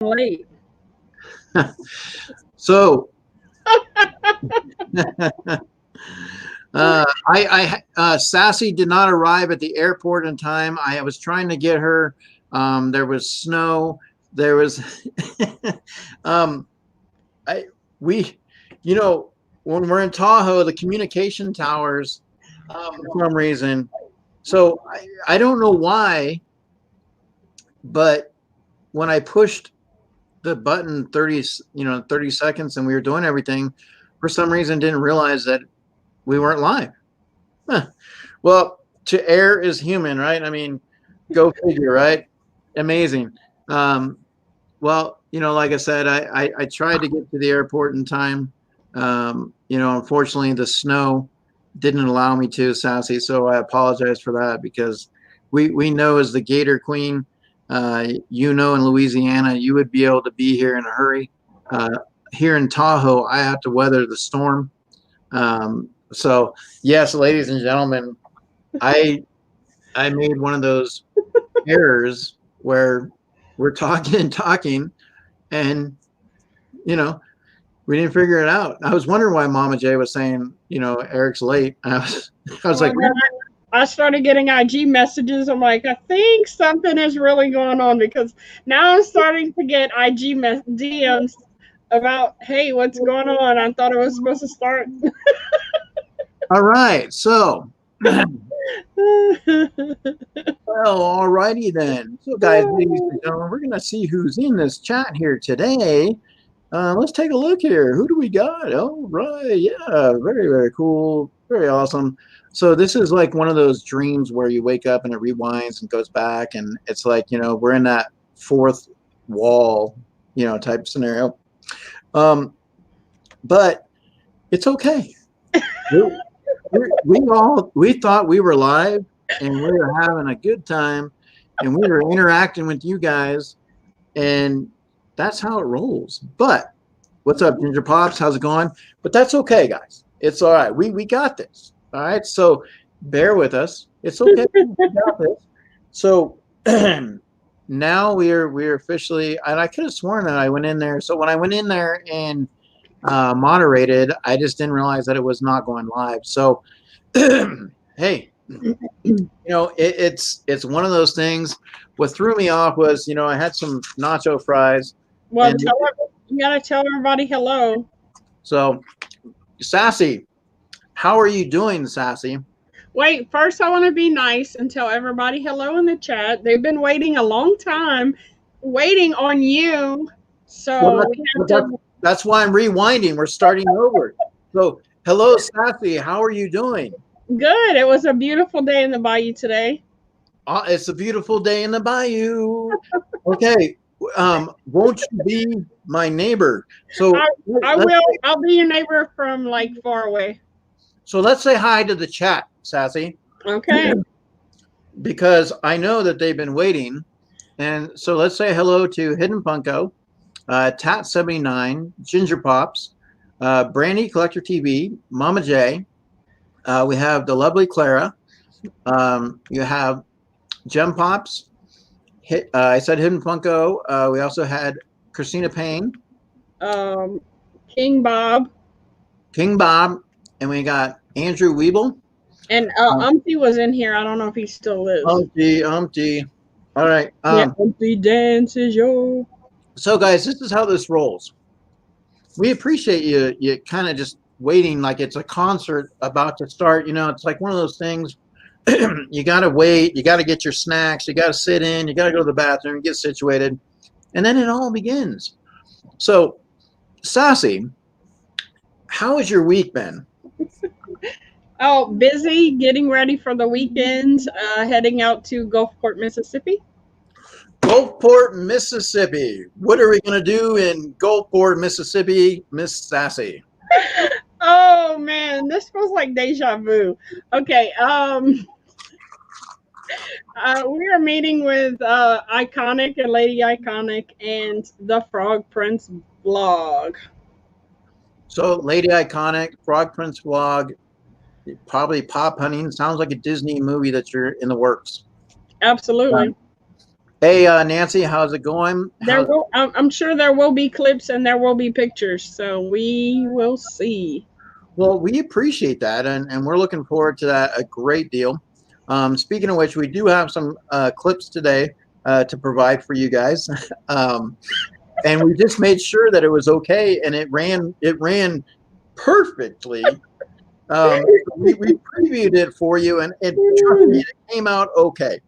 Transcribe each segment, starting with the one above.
late. So Sassy did not arrive at the airport in time. I was trying to get her. There was snow. There was, um, I we, you know, when we're in Tahoe, the communication towers, for some reason. So I don't know why, but when I pushed the button 30 seconds and we were doing everything, for some reason didn't realize that we weren't live. Huh. Well, to err is human, right? I mean, go figure, right? Amazing. Um, well, like I said, I tried to get to the airport in time. Unfortunately, the snow didn't allow me to, Sassy. So I apologize for that because we know as the Gator Queen, in Louisiana, you would be able to be here in a hurry. Here in Tahoe, I have to weather the storm. So yes, ladies and gentlemen, I made one of those errors where we're talking and talking, and we didn't figure it out. I was wondering why Mama J was saying, Eric's late. I was like, Well, I started getting IG messages. I'm like, I think something is really going on because now I'm starting to get IG DMs about, hey, what's going on? I thought it was supposed to start. all right, so well, all righty then. So, guys, ladies and gentlemen, we're gonna see who's in this chat here today. Let's take a look here. Who do we got? All right, yeah, very, very cool, very awesome. So this is like one of those dreams where you wake up and it rewinds and goes back, and it's like we're in that fourth wall, type scenario. But it's okay. We thought we were live and we were having a good time and we were interacting with you guys, and that's how it rolls. But what's up, Ginger Pops? How's it going? But that's okay, guys. It's all right. We got this. All right. So bear with us. It's okay. We got this. So now we're officially, and I could have sworn that I went in there. So when I went in there and moderated, I just didn't realize that it was not going live. So hey, it's one of those things. What threw me off was I had some nacho fries. Well, you gotta tell everybody hello. So Sassy, how are you doing, Sassy? Wait, first I want to be nice and tell everybody hello in the chat. They've been waiting a long time, waiting on you. So that's why I'm rewinding. We're starting over. So hello, Sassy. How are you doing? Good. It was a beautiful day in the bayou today. It's a beautiful day in the bayou. Okay. Won't you be my neighbor? So I will. I'll be your neighbor from like far away. So let's say hi to the chat, Sassy. Okay. Because I know that they've been waiting. And so let's say hello to Hidden Funko, Tat79, Ginger Pops, Brandy Collector TV, Mama J. We have the lovely Clara. You have Gem Pops. I said Hidden Funko. We also had Christina Payne. King Bob. And we got Andrew Weeble. And Umpty was in here. I don't know if he still lives. Umpty. All right. Umpty dances, yo. So, guys, this is how this rolls. We appreciate you kind of just waiting like it's a concert about to start. It's like one of those things. You got to wait. You got to get your snacks. You got to sit in. You got to go to the bathroom, get situated. And then it all begins. So, Sassy, how has your week been? Oh, busy getting ready for the weekend, heading out to Gulfport, Mississippi. Gulfport, Mississippi. What are we going to do in Gulfport, Mississippi, Miss Sassy? Oh, man, this feels like deja vu. Okay, we are meeting with Iconic and Lady Iconic and the Frog Prince blog. So, Lady Iconic, Frog Prince blog, probably pop hunting. Sounds like a Disney movie that you're in the works. Absolutely. Hey, Nancy, how's it going? I'm sure there will be clips and there will be pictures, so we will see. Well, we appreciate that, and we're looking forward to that a great deal. Speaking of which, we do have some clips today to provide for you guys, and we just made sure that it was okay, and it ran perfectly. We previewed it for you, and trust me, it came out okay.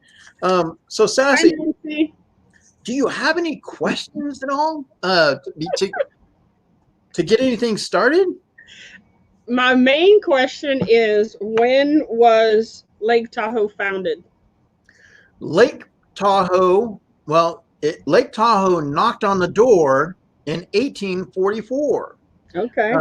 So, Hi, Sassy, Nancy. do you have any questions at all to get anything started? My main question is, when was Lake Tahoe founded? Lake Tahoe, Lake Tahoe knocked on the door in 1844. Okay.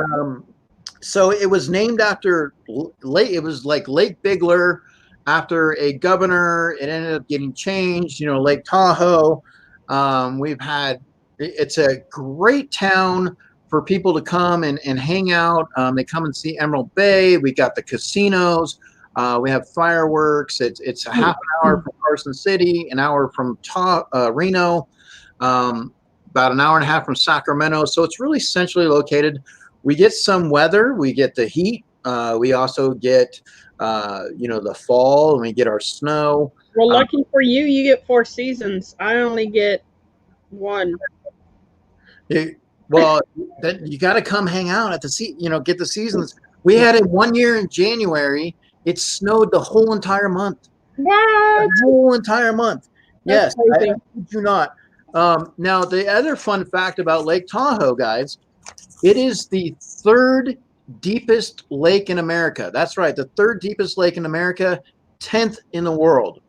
So it was named after Lake, it was like Lake Bigler after a governor. It ended up getting changed, Lake Tahoe. We've had, it's a great town for people to come and hang out. They come and see Emerald Bay. We got the casinos. We have fireworks. It's a half an hour from Carson City, an hour from Reno, about an hour and a half from Sacramento. So it's really centrally located. We get some weather. We get the heat. We also get, the fall, and we get our snow. Well, lucky for you, you get 4 seasons. I only get one. Well, then you got to come hang out at get the seasons. We had it one year in January. It snowed the whole entire month. What? The whole entire month. That's Yes, I crazy. do not. Now, the other fun fact about Lake Tahoe, guys, it is the third deepest lake in America. That's right, the third deepest lake in America, 10th in the world.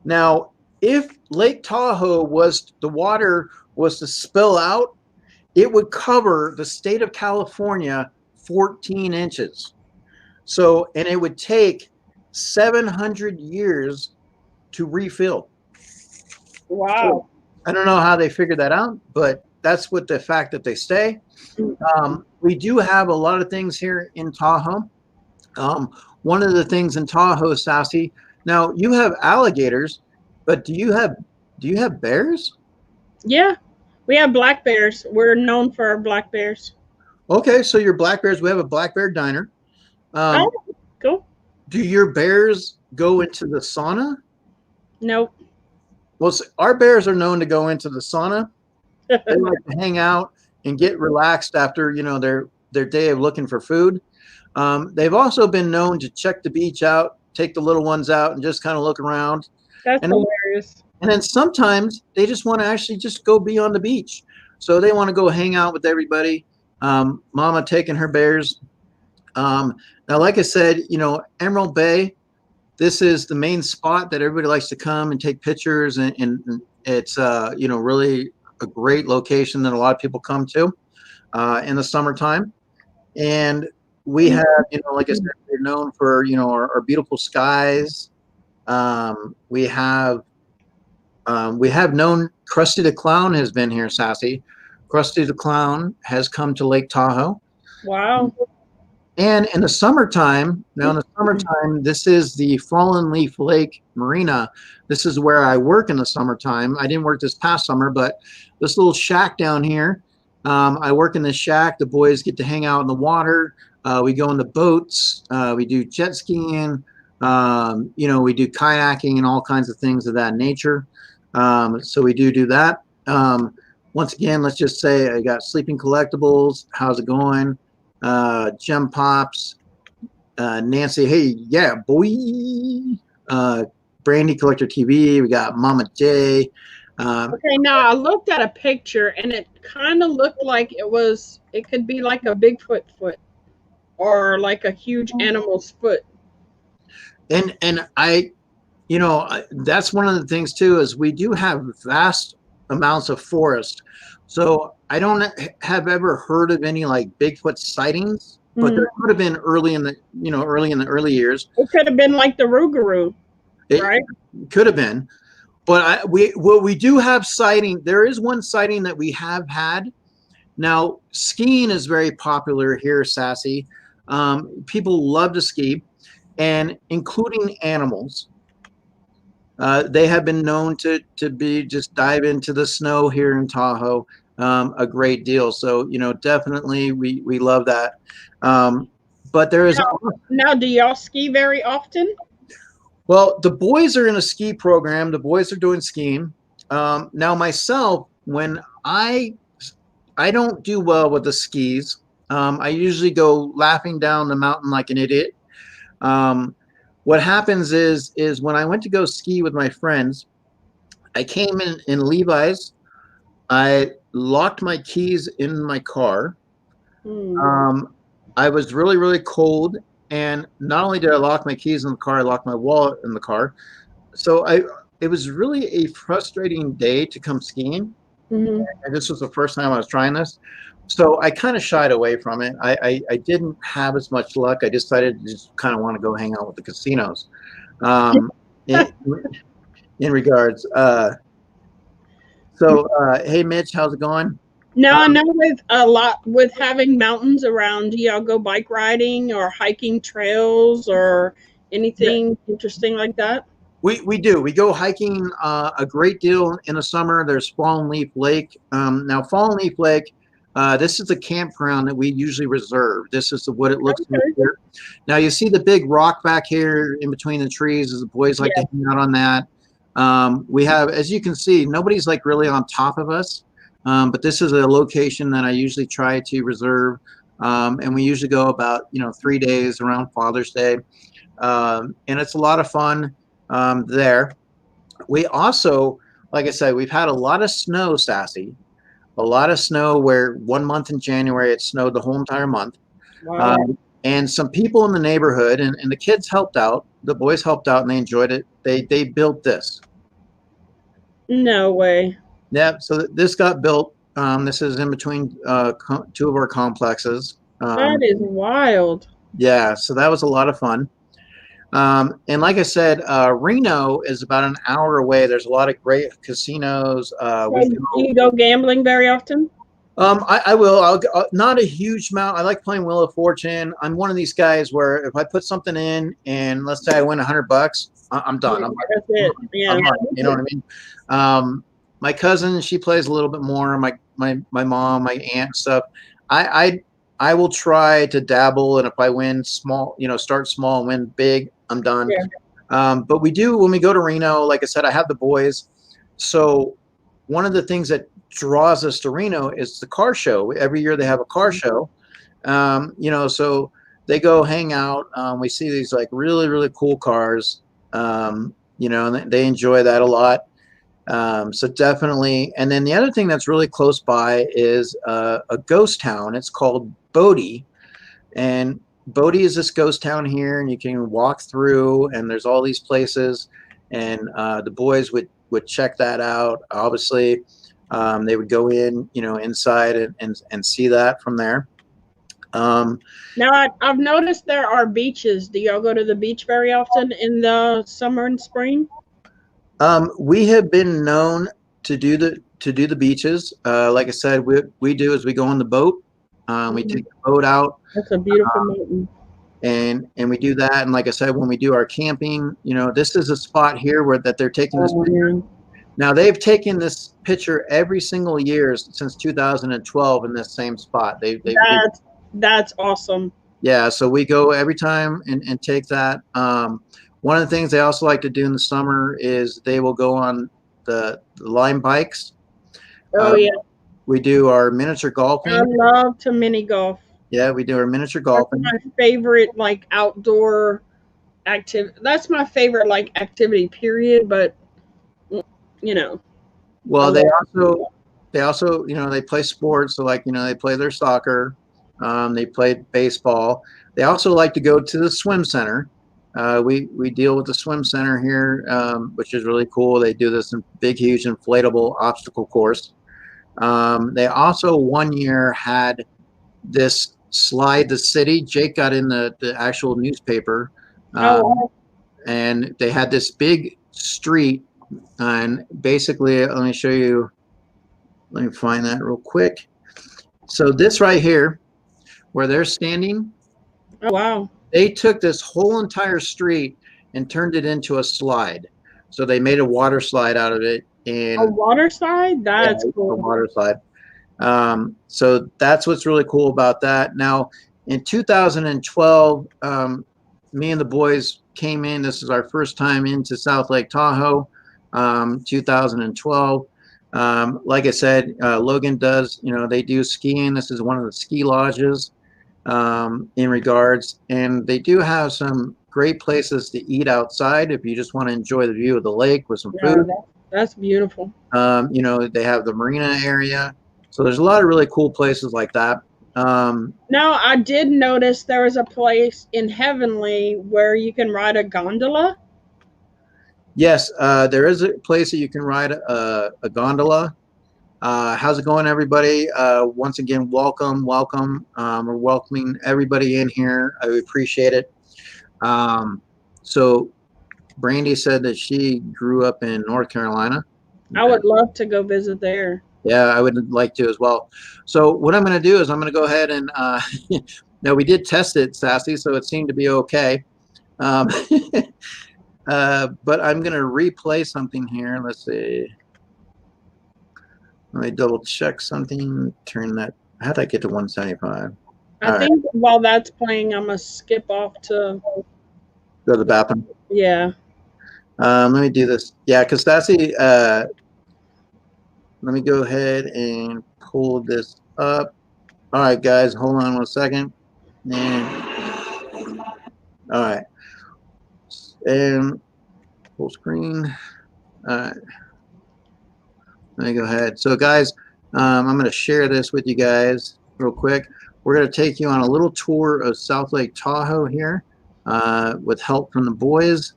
Now, if Lake Tahoe the water was to spill out, it would cover the state of California 14 inches. So, and it would take 700 years to refill. Wow. So, I don't know how they figured that out, but that's what the fact that they stay. We do have a lot of things here in Tahoe. One of the things in Tahoe, Sassy. Now you have alligators, but do you have bears? Yeah, we have black bears. We're known for our black bears. Okay, so your black bears. We have a black bear diner. Oh, cool. Do your bears go into the sauna? Nope. Well, our bears are known to go into the sauna. They like to hang out and get relaxed after their day of looking for food. They've also been known to check the beach out, take the little ones out, and just kind of look around. That's And hilarious. and then sometimes they just want to actually just go be on the beach. So they want to go hang out with everybody. Mama taking her bears. Now, like I said, Emerald Bay, this is the main spot that everybody likes to come and take pictures. And it's, really a great location that a lot of people come to in the summertime. And we have, like I said, we're known for, our beautiful skies. We have known Krusty the Clown has been here, Sassy. Krusty the Clown has come to Lake Tahoe. Wow. And in the summertime, this is the Fallen Leaf Lake Marina. This is where I work in the summertime. I didn't work this past summer, but this little shack down here, I work in this shack. The boys get to hang out in the water. We go in the boats. We do jet skiing. We do kayaking and all kinds of things of that nature. So we do that. Once again, let's just say I got Sleeping Collectibles. How's it going? Gem Pops. Nancy, hey, yeah, boy. Brandy Collector TV. We got Mama J. Okay, now I looked at a picture and it kind of looked like it could be like a Bigfoot foot or like a huge animal's foot. And that's one of the things too, is we do have vast amounts of forest. So I don't have ever heard of any like Bigfoot sightings, but there could have been early in the early years. It could have been like the Rougarou, right? Could have been. But we do have sighting. There is one sighting that we have had. Now, skiing is very popular here, Sassy. People love to ski, and including animals. They have been known to be just dive into the snow here in Tahoe a great deal. So definitely we love that. But there is Now, do y'all ski very often? well, the boys are in a ski program. The boys are doing skiing. Now myself, when I don't do well with the skis. I usually go laughing down the mountain like an idiot. Um, what happens is when I went to go ski with my friends, I came in Levi's. I locked my keys in my car. Hmm. I was really, really cold. And not only did I lock my keys in the car, I locked my wallet in the car. So it was really a frustrating day to come skiing. Hmm. And this was the first time I was trying this. So I kind of shied away from it. I didn't have as much luck. I decided to just kind of want to go hang out with the casinos. Um, in, in regards. Hey, Mitch, how's it going? Now, I know with having mountains around, do y'all go bike riding or hiking trails or Yeah, anything interesting like that? we do. We go hiking a great deal in the summer. There's Fallen Leaf Lake. Now, Fallen Leaf Lake, this is a campground that we usually reserve. This is what it looks like Okay. here. Now, you see the big rock back here in between the trees, as the boys like to Yeah. hang out on that. We have, as you can see, nobody's like really on top of us. But this is a location that I usually try to reserve. And we usually go about 3 days around Father's Day. And it's a lot of fun there. We also, like I said, we've had a lot of snow, Sassy, a lot of snow where 1 month in January it snowed the whole entire month. Wow. And some people in the neighborhood and the kids helped out, the boys helped out and they enjoyed it. They built this. No way. Yeah, so this got built. This is in between two of our complexes. That is wild. Yeah, so that was a lot of fun. And like I said, Reno is about an hour away. There's a lot of great casinos. So, do you go gambling very often? I will. Not a huge amount. I like playing Wheel of Fortune. I'm one of these guys where if I put something in and let's say I win $100, I'm done. Yeah, that's it. Yeah. I'm done. You know what I mean? My cousin, she plays a little bit more. My mom, my aunt, and stuff. I will try to dabble, and if I win small, start small and win big, I'm done. Yeah. But we do when we go to Reno. Like I said, I have the boys. So one of the things that draws us to Reno is the car show. Every year they have a car show. So they go hang out. We see these like really, really cool cars. And they enjoy that a lot. So definitely. And then the other thing that's really close by is a ghost town. It's called Bodie. And Bodie is this ghost town here, and you can walk through, and there's all these places. And the boys would check that out. Obviously, they would go in, inside and see that from there. Now, I've noticed there are beaches. Do y'all go to the beach very often in the summer and spring? We have been known to do the beaches. Like I said, we do is we go on the boat. We take the boat out. That's a beautiful mountain. And we do that. And like I said, when we do our camping, this is a spot here where that they're taking this picture. Now they've taken this picture every single year since 2012 in this same spot. That's awesome. Yeah, so we go every time and take that. One of the things they also like to do in the summer is they will go on the Lime bikes. Oh yeah. We do our miniature golfing. I love to mini golf. Yeah, we do our miniature golfing. That's my favorite like outdoor activity. That's my favorite like activity period, but Well, they also they play sports, so like they play their soccer, they play baseball. They also like to go to the swim center. We deal with the swim center here, which is really cool. They do this big, huge inflatable obstacle course. They also one year had this Slide the City. Jake got in the actual newspaper, and they had this big street. And basically, let me show you. Let me find that real quick. So this right here, where they're standing. Oh wow. They took this whole entire street and turned it into a slide. So they made a water slide out of it, A and water slide? That's a cool. water slide. So that's what's really cool about that. Now, in 2012, me and the boys came in. This is our first time into South Lake Tahoe, 2012. Like I said, Logan does, they do skiing. This is one of the ski lodges in regards, and they do have some great places to eat outside if you just want to enjoy the view of the lake with some Yeah, food. that's beautiful. They have the marina area. So there's a lot of really cool places like that. Now, I did notice there was a place in Heavenly where you can ride a gondola. Yes, there is a place that you can ride a gondola. How's it going, everybody? Once again, welcome. We're welcoming everybody in here. I appreciate it. So Brandy said that she grew up in North Carolina. I would love to go visit there. Yeah, I would like to as well. So what I'm going to do is I'm going to go ahead and now we did test it, Sassy, so it seemed to be okay. Um, but I'm going to replay something here. Let's see. Let me double check something. Turn that. How'd I get to 175? I think while that's playing, I'm going to skip off to Go to the bathroom. Yeah. Let me do this. Yeah, because Sassy, let me go ahead and pull this up. All right, guys, hold on 1 second. And all right. And full screen. All right. Let me go ahead. So, guys, I'm going to share this with you guys real quick. We're going to take you on a little tour of South Lake Tahoe here with help from the boys.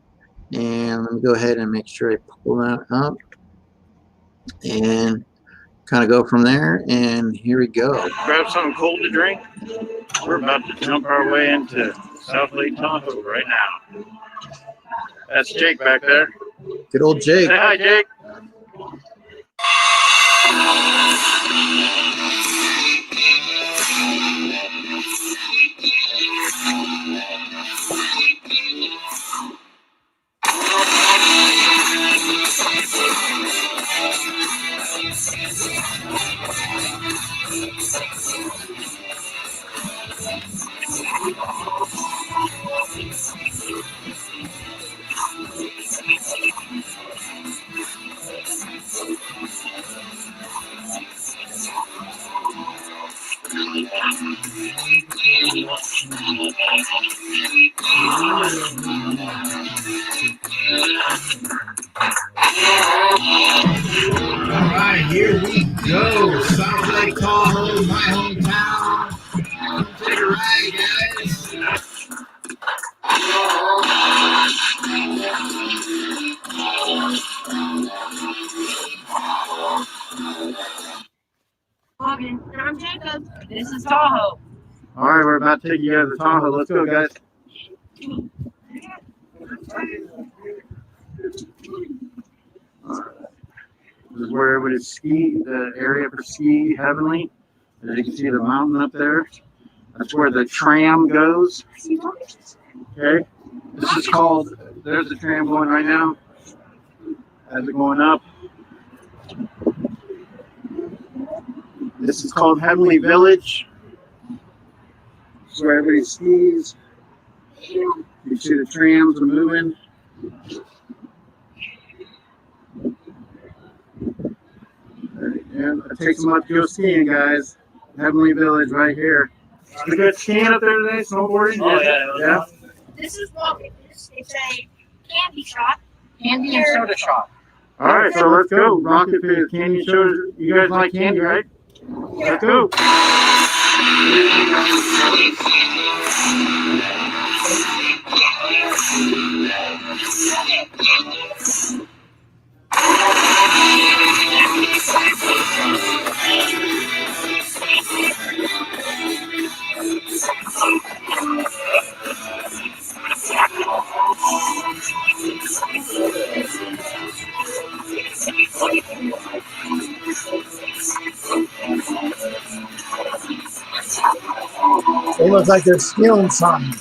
And let me go ahead and make sure I pull that up and kind of go from there. And here we go. Grab something cold to drink. We're about to jump our way into South Lake Tahoe right now. That's Jake back there. Good old Jake. Say hi, Jake. All right, here we go. South Lake Tahoe, my hometown. Take a ride, guys. Logan, and I'm Jacob. This is Tahoe. All right, we're about to take you guys to Tahoe. Let's go, guys. This is where everybody ski, the area for ski heavenly. As you can see the mountain up there. That's where the tram goes. Okay. This is called, there's the tram going right now. As it's going up. This is called Heavenly Village. This is where everybody skis. You can see the trams are moving. And it takes them up to go skiing, guys. Heavenly Village right here. You good skiing up there today, snowboarding? Oh, yeah. Yeah? This is what it is. It's a candy shop. Candy and soda shop. All right, so let's go. Rocket Face Candy Show. You guys like candy, right? Let's go. They look like they're stealing something.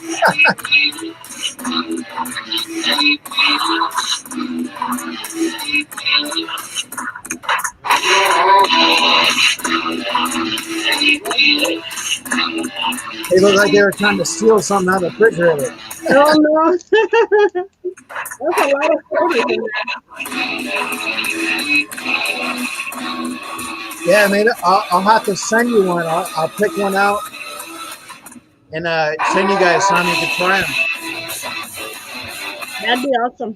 They look like they were trying to steal something out of the refrigerator. Oh no. That's a lot of sodas in there. Yeah, maybe I'll have to send you one. I'll pick one out and send you guys some. You can try them. That'd be awesome.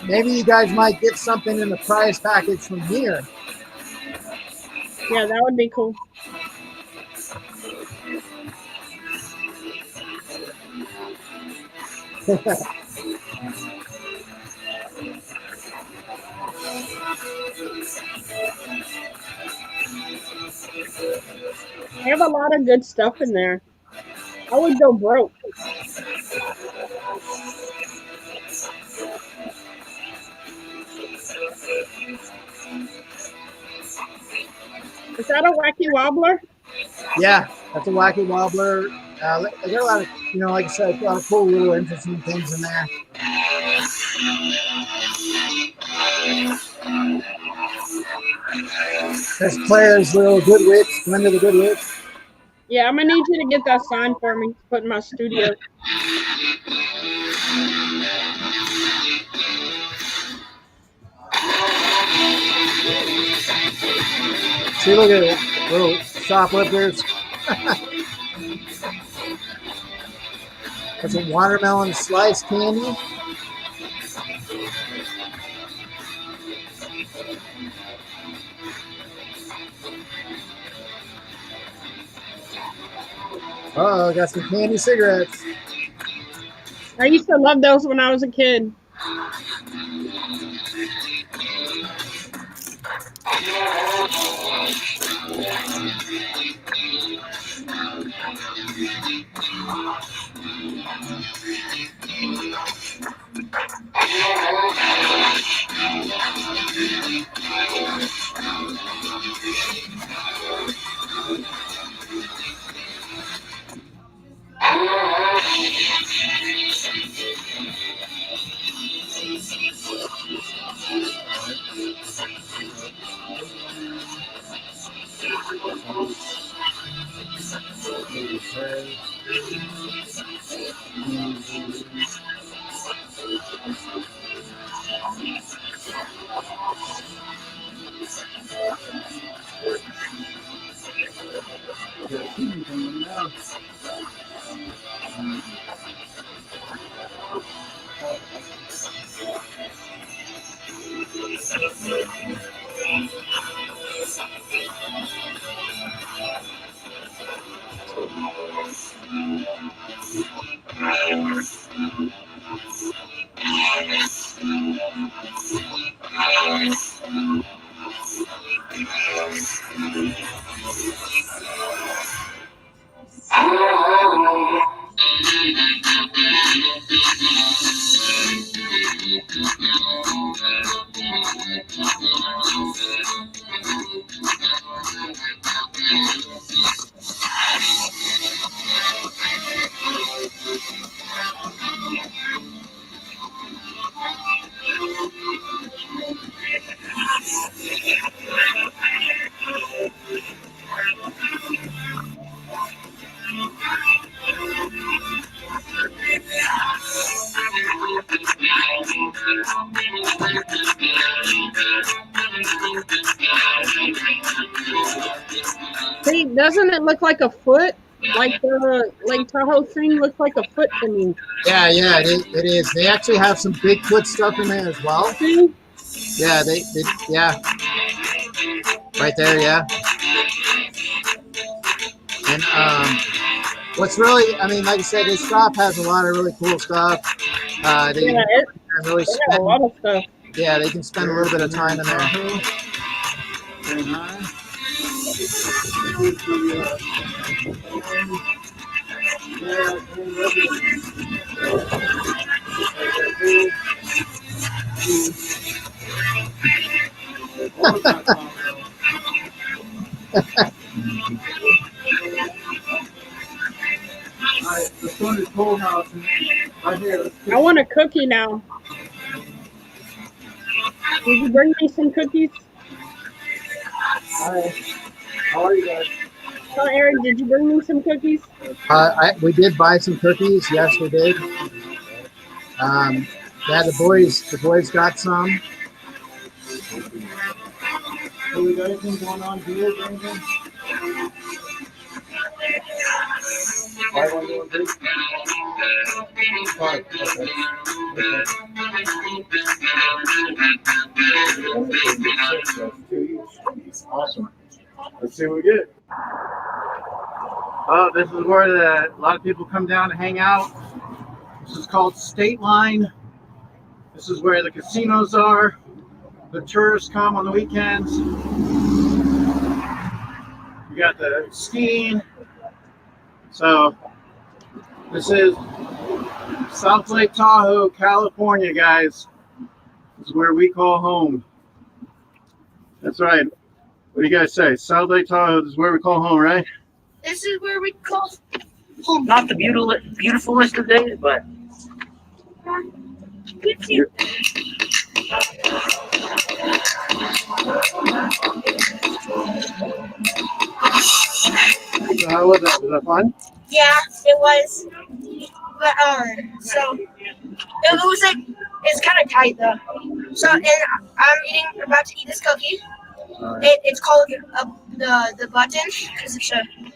Maybe you guys might get something in the prize package from here. Yeah, that would be cool. They have a lot of good stuff in there. I would go broke. Is that a wacky wobbler? Yeah, that's a wacky wobbler. There are a lot of, like I said, a lot of cool little interesting things in there. There's Claire's little Good Witch, Linda the Good Witch. Yeah, I'm gonna need you to get that sign for me to put in my studio. See, look at it, little shoplifters. That's a watermelon slice candy. Oh, got some candy cigarettes. I used to love those when I was a kid. See, doesn't it look like a foot? Like the Lake Tahoe thing looks like a foot to me. Yeah, it is. They actually have some Bigfoot stuff in there as well. See? Yeah, yeah. Right there, yeah. And what's really, I mean, like I said, this shop has a lot of really cool stuff. They Yeah, can really they got a spend, lot of stuff. yeah, they can spend a little bit of time in there. Very nice. This one is Cold House right here. I want a cookie now. Did you bring me some cookies? Hi. How are you guys? Oh, Aaron, did you bring me some cookies? We did buy some cookies. Yes, we did. Yeah, the boys got some. Do we got anything going on here, Brandon? Buy one, get one free? Five, okay. Awesome. Let's see what we get. Oh, this is where a lot of people come down to hang out. This is called State Line. This is where the casinos are. The tourists come on the weekends. You got the skiing. So this is South Lake Tahoe, California, guys. This is where we call home. That's right. What do you guys say? South Lake Tahoe, this is where we call home, right? This is where we call home. Not the beautifulest of days, but good to So how was that? Was that fun? Yeah, it was. But so it was like it's kind of tight though. So and I'm about to eat this cookie. Right. It's called the button because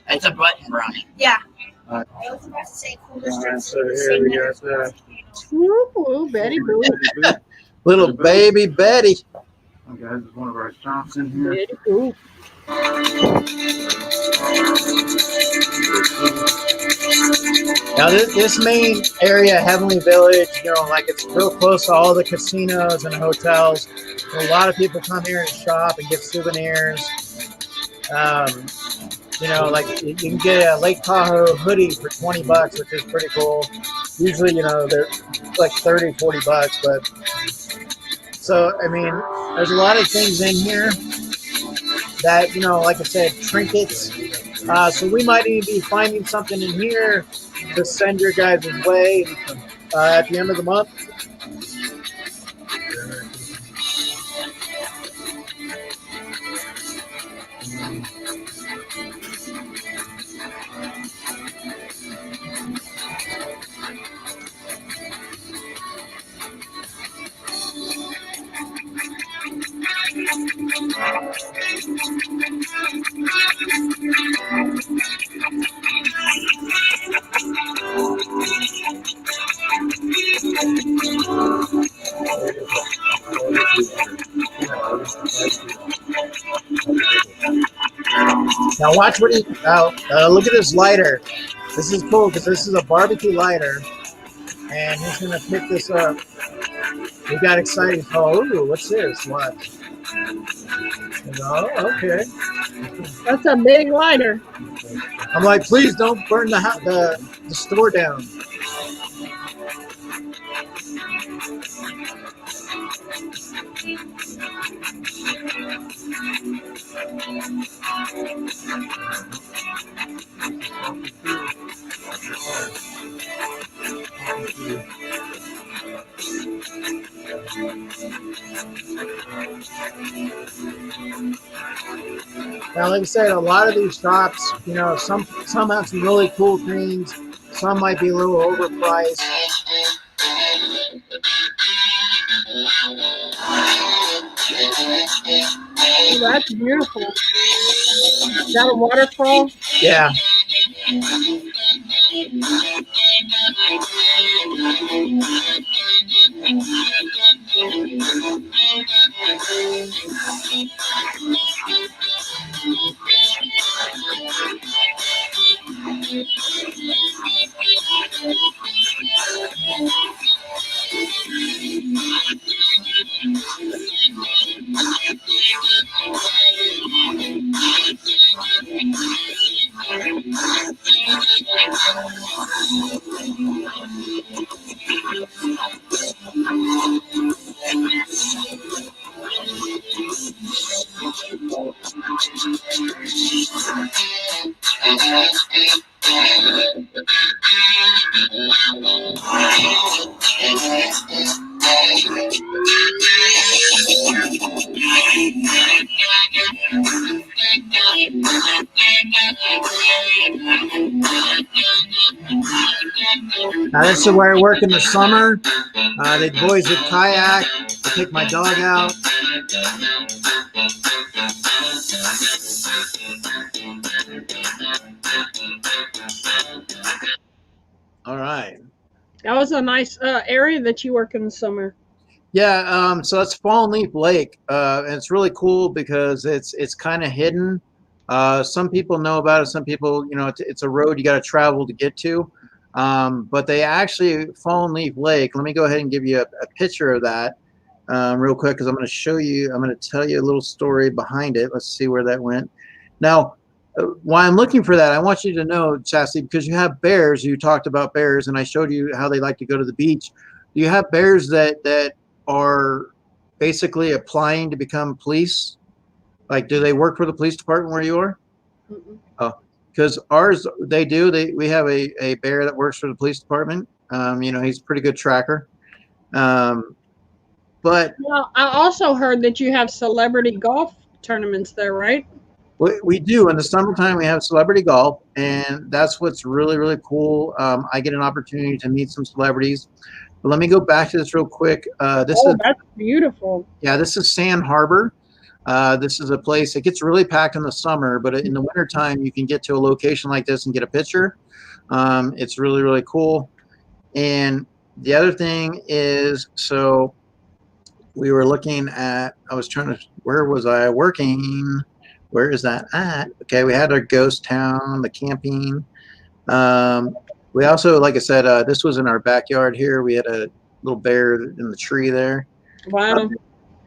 It's a button, Brian. yeah. All right. I was about to say coolest. All right, so here we got the Woo, Betty Boo. Little baby Betty. Oh, guys, there's one of our shops in here. Betty Boo. Now this main area, Heavenly Village, you know, like it's real close to all the casinos and hotels. So a lot of people come here and shop and get souvenirs. You know, like you can get a Lake Tahoe hoodie for $20, which is pretty cool. Usually, you know, they're like 30, 40 bucks, but so, I mean, there's a lot of things in here that, you know, like I said, trinkets. So we might even be finding something in here to send your guys' way at the end of the month. Now watch what he. Look at this lighter. This is cool because this is a barbecue lighter, and he's gonna pick this up. We got excited. Oh, ooh, what's this? What? Oh, okay. That's a big lighter. I'm like, please don't burn the store down. Now, like I said, a lot of these shops, you know, some have some really cool things. Some might be a little overpriced. Oh, that's beautiful. Is that a waterfall? Yeah. Now this is where I work in the summer. The boys would kayak. I take my dog out. All right. That was a nice area that you work in the summer. Yeah, so that's Fallen Leaf Lake, and it's really cool because it's kind of hidden. Some people know about it. Some people, it's a road you got to travel to get to. But they actually Fallen Leaf Lake. Let me go ahead and give you a picture of that real quick because I'm going to show you. I'm going to tell you a little story behind it. Let's see where that went. Now, while I'm looking for that, I want you to know, Sassy, because you have bears. You talked about bears, and I showed you how they like to go to the beach. Do you have bears that are basically applying to become police? Like, do they work for the police department where you are? Mm-mm. Oh, because ours, they do. We have a bear that works for the police department. He's a pretty good tracker. But Well, I also heard that you have celebrity golf tournaments there, right? we do in the summertime. We have celebrity golf, and that's what's really, really cool. I get an opportunity to meet some celebrities. But let me go back to this real quick. This is That's beautiful. Yeah, this is Sand Harbor. This is a place, it gets really packed in the summer, but in the wintertime, you can get to a location like this and get a picture. It's really, really cool. And the other thing is, so we were looking at, where was I working? Where is that at? Okay, we had our ghost town, the camping. We also, like I said, this was in our backyard here. We had a little bear in the tree there. Wow.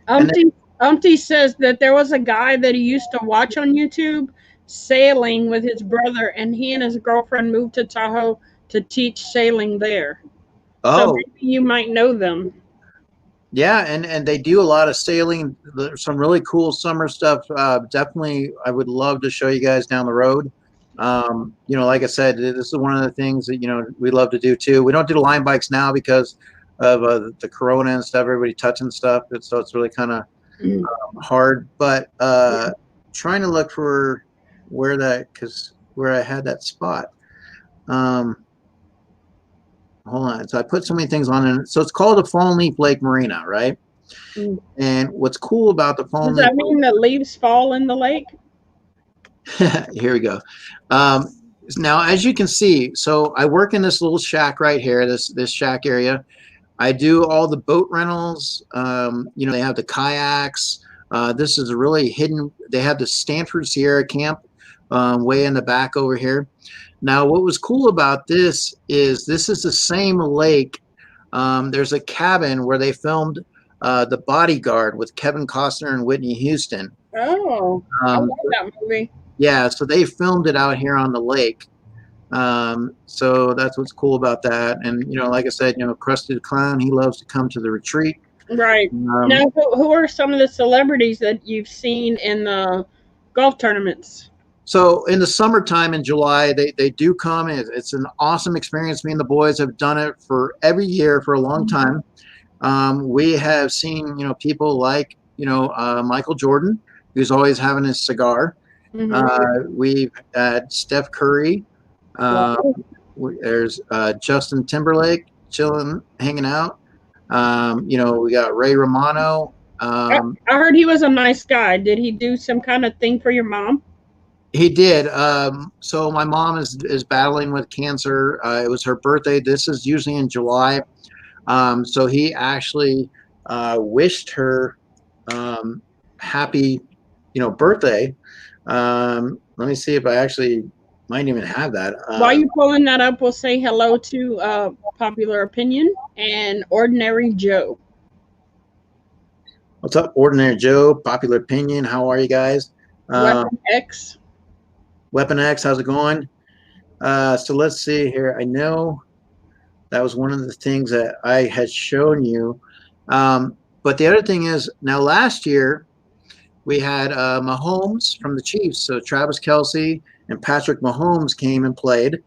And Umpty says that there was a guy that he used to watch on YouTube sailing with his brother, and he and his girlfriend moved to Tahoe to teach sailing there. So Oh, maybe you might know them. yeah, and they do a lot of sailing. There's some really cool summer stuff. Definitely, I would love to show you guys down the road. Like I said, this is one of the things that we love to do too. We don't do the line bikes now because of the corona and stuff. Everybody touching stuff, so it's really kind of hard. But trying to look for where I had that spot. Hold on. So I put so many things on it. So it's called the Fallen Leaf Lake Marina, right? Mm. And what's cool about the Fallen Does that mean that leaves fall in the lake? Here we go. Now, as you can see, so I work in this little shack right here, this shack area. I do all the boat rentals. They have the kayaks. This is a really hidden. They have the Stanford Sierra Camp way in the back over here. Now, what was cool about this is the same lake. There's a cabin where they filmed The Bodyguard with Kevin Costner and Whitney Houston. Oh, I love that movie. Yeah, so they filmed it out here on the lake. So that's what's cool about that. And, like I said, Krusty the Clown, he loves to come to the retreat. Right. Now, who are some of the celebrities that you've seen in the golf tournaments? So in the summertime in July, they do come. It's an awesome experience. Me and the boys have done it for every year for a long time. We have seen, people like, Michael Jordan, who's always having his cigar. Mm-hmm. We've had Steph Curry. There's Justin Timberlake chilling, hanging out. We got Ray Romano. I heard he was a nice guy. Did he do some kind of thing for your mom? He did. So my mom is battling with cancer. It was her birthday. This is usually in July. So he actually wished her happy, birthday. Let me see if I actually might even have that. While you're pulling that up, we'll say hello to Popular Opinion and Ordinary Joe. What's up, Ordinary Joe? Popular Opinion. How are you guys? Weapon X. Weapon X, how's it going? So let's see here. I know that was one of the things that I had shown you. But the other thing is, now last year, we had Mahomes from the Chiefs. So Travis Kelce and Patrick Mahomes came and played.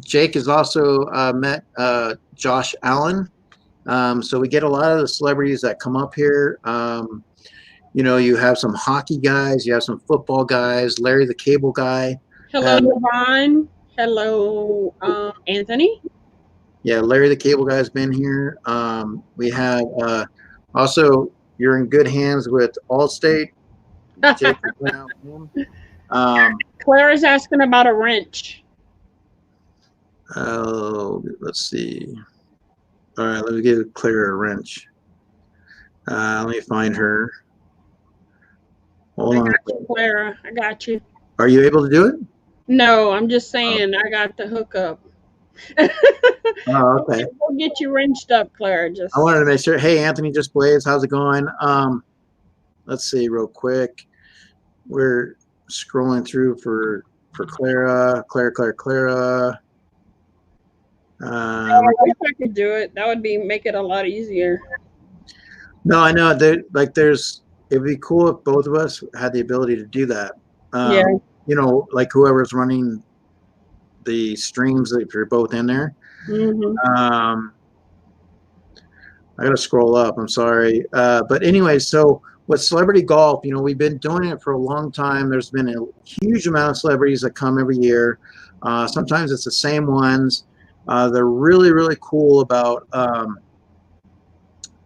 Jake has also met Josh Allen. So we get a lot of the celebrities that come up here. You know, you have some hockey guys, you have some football guys, Larry the Cable Guy. Hello, Devon. Hello, Anthony. Yeah, Larry the Cable Guy's been here. We have also, you're in good hands with Allstate. Jake went out with him. Clara's asking about a wrench. Oh, let's see. All right, let me give Clara a wrench. Let me find her. Hold I on. got you, Clara. I got you. Are you able to do it? No, I'm just saying I got the hookup. Oh, okay. We'll get you wrenched up, Clara. Just I wanted to make sure. Hey, Anthony, just Blaze, how's it going? Let's see real quick. We're scrolling through for Clara. I wish I could do it. That would make it a lot easier. No, I know. It'd be cool if both of us had the ability to do that. Yeah. You know, like whoever's running the streams, if you're both in there. Mm-hmm. I gotta scroll up. I'm sorry. But anyway, so with celebrity golf, you know, we've been doing it for a long time. There's been a huge amount of celebrities that come every year. Sometimes it's the same ones. They're really, really cool about.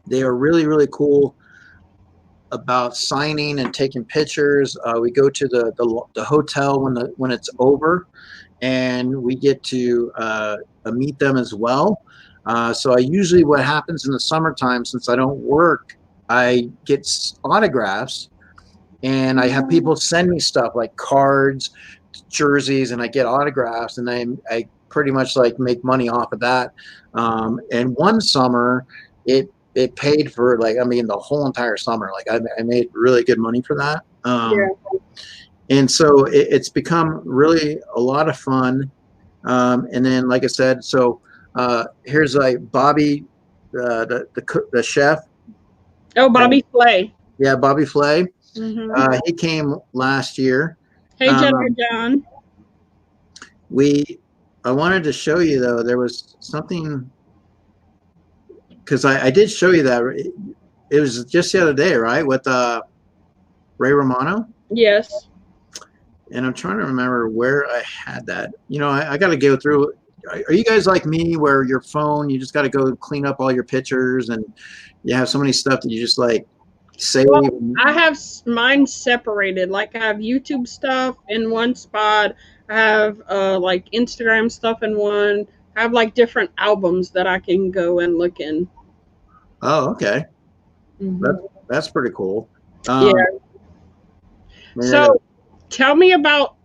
They are really, really cool about signing and taking pictures. We go to the hotel when it's over, and we get to meet them as well. So usually what happens in the summertime, since I don't work, I get autographs, and I have people send me stuff like cards, jerseys, and I get autographs, and I pretty much like make money off of that. And one summer, it paid for the whole entire summer. Like I made really good money for that. And so it's become really a lot of fun. And then, like I said, so here's Bobby, the chef. Oh, Bobby Flay. Yeah, Bobby Flay. Mm-hmm. He came last year. Hey, John. I wanted to show you though. There was something because I did show you that. It was just the other day, right? With Ray Romano. Yes. And I'm trying to remember where I had that. You know, I got to go through. Are you guys like me where your phone, you just got to go clean up all your pictures and you have so many stuff that you just like save? Well, I have mine separated. Like I have YouTube stuff in one spot. I have like Instagram stuff in one. I have like different albums that I can go and look in. Oh, okay. Mm-hmm. That's pretty cool. Yeah. So tell me about